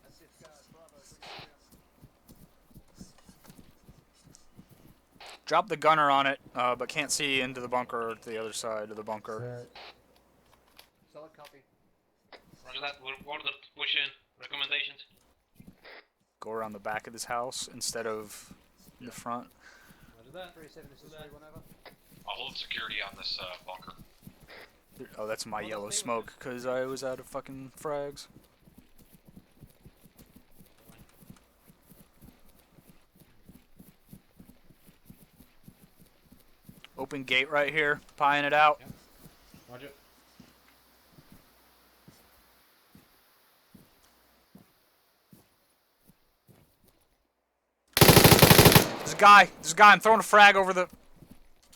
Assist guys, Bravo, bring up the rear. Drop the gunner on it, but can't see into the bunker or to the other side of the bunker. Solid copy. Roger that, we're ordered to push in. Recommendations? Go around the back of this house instead of in the front. Roger that. 3-7, this is 3-1 over. I'll hold security on this bunker. Oh, that's my yellow smoke, because I was out of fucking frags. Open gate right here, pieing it out. Roger. There's a guy, I'm throwing a frag over the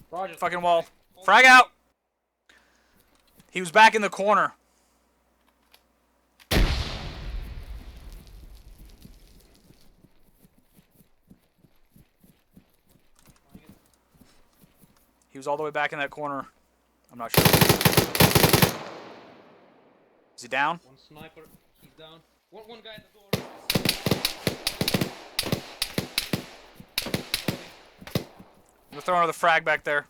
Roger. fucking wall. Frag out! He was back in the corner. He was all the way back in that corner. I'm not sure. Is he down? One sniper, he's down. One guy at the door. I'm throwing another frag back there.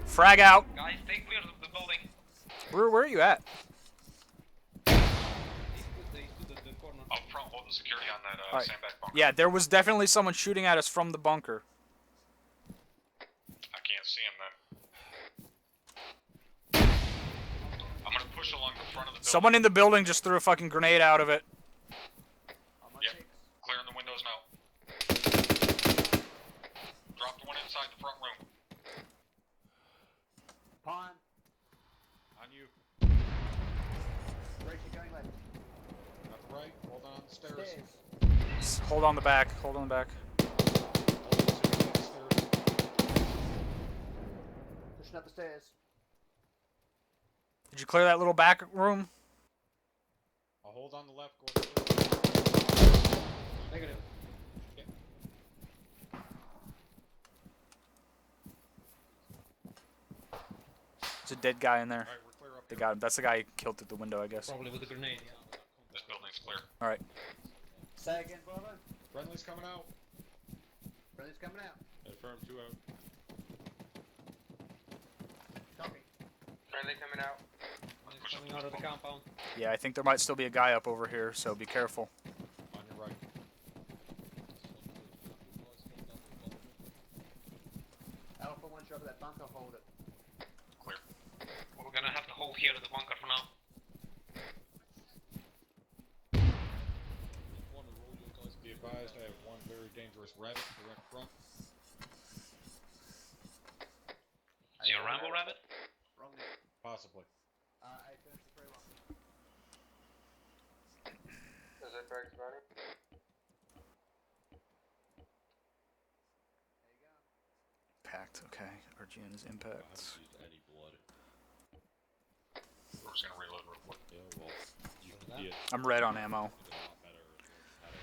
Frag out. Guys, stay clear of the building. Where are you at? Up front, holding security on that Alright. sandbag bunker. Yeah, there was definitely someone shooting at us from the bunker. I can't see him then. I'm gonna push along the front of the building. Someone in the building just threw a fucking grenade out of it. Yep, clearing the windows now. Dropped one inside the front room. Pine. On you. Rachel, going left. Not the right. Hold on the stairs. Hold on the back. Hold on the back. Pushing up the stairs. Did you clear that little back room? I'll hold on the left. Going Negative. There's a dead guy in there. Alright, we're clear up They here. got him. That's the guy who killed through the window, I guess. Probably with a grenade. This building's clear. All right. Say again, Bravo. Friendly's coming out. Friendly's coming out. Confirm 2 out. Copy. Friendly coming out. He's coming out of the compound. Yeah, I think there might still be a guy up over here, so be careful. On your right. Alpha 1 shot at that bunker, hold it. Clear. Well, we're gonna have to hold here at the bunker for now. Be advised, I have one very dangerous rabbit direct front. Is he a Rambo rabbit? Wrong. Possibly. I turned to 3-1. Is it back to running? Impact. Okay. RGN is I impact. haven't used any blood. We're just gonna reload real quick. Yeah, well, you can be I'm red on ammo. a lot better at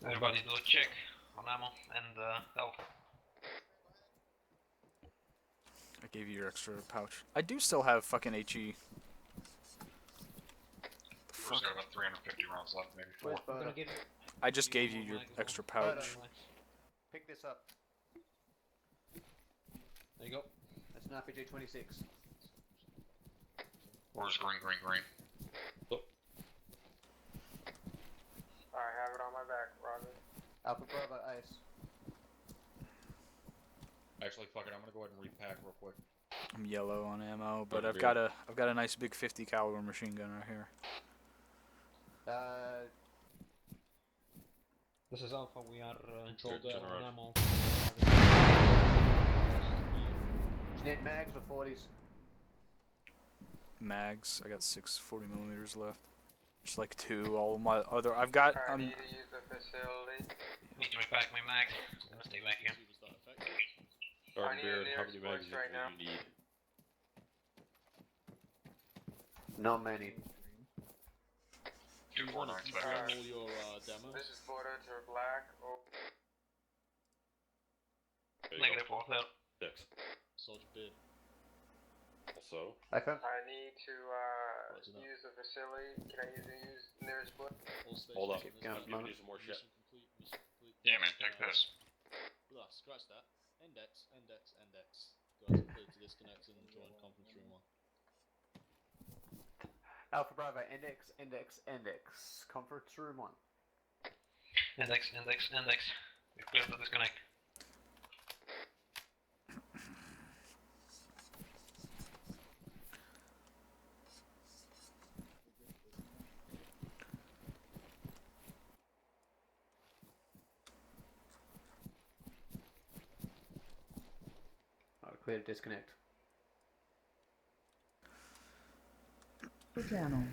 Everybody do a check on ammo and health. I gave you your extra pouch. I do still have fucking HE. We're just got about 350 rounds left, maybe 4. Where's I'm Bodo? gonna give I just gave you your extra pouch. Pick this up. There you go. That's an RPG 26. Where's green, green, green? I have it on my back, Roger. Alpha Bravo Ace. Actually, fuck it. I'm gonna go ahead and repack real quick. I'm yellow on ammo, but Oh, I've got a nice big 50 caliber machine gun right here. This is Alpha. We are Good on general. ammo. Net mags or 40s? Mags. I got 6 40mm left. Just like 2. All of my other. I've got. I need to use the facility. Need to repack my mag. I'm gonna stay back here. Sergeant I need Beard, an how air many sports magazines right now. do you need? Not many. 2 4 9's better. Confirm all your demo. This is border to black. Oh, There you Negative go. 4 clear. 6. Sergeant Beard. Also, Okay. I need to Roger that. use the facility. Can I use nearest border? All stations hold up. in this Keep going I'm for a giving moment. you some more shit. Mission complete. Mission complete. Yeah, man, take this. Blah, scratch that. Index. Guys, clear to disconnect and join conference room 1. Alpha Bravo, index. Conference room 1. Index. We're clear to disconnect. Clear to disconnect. Channel.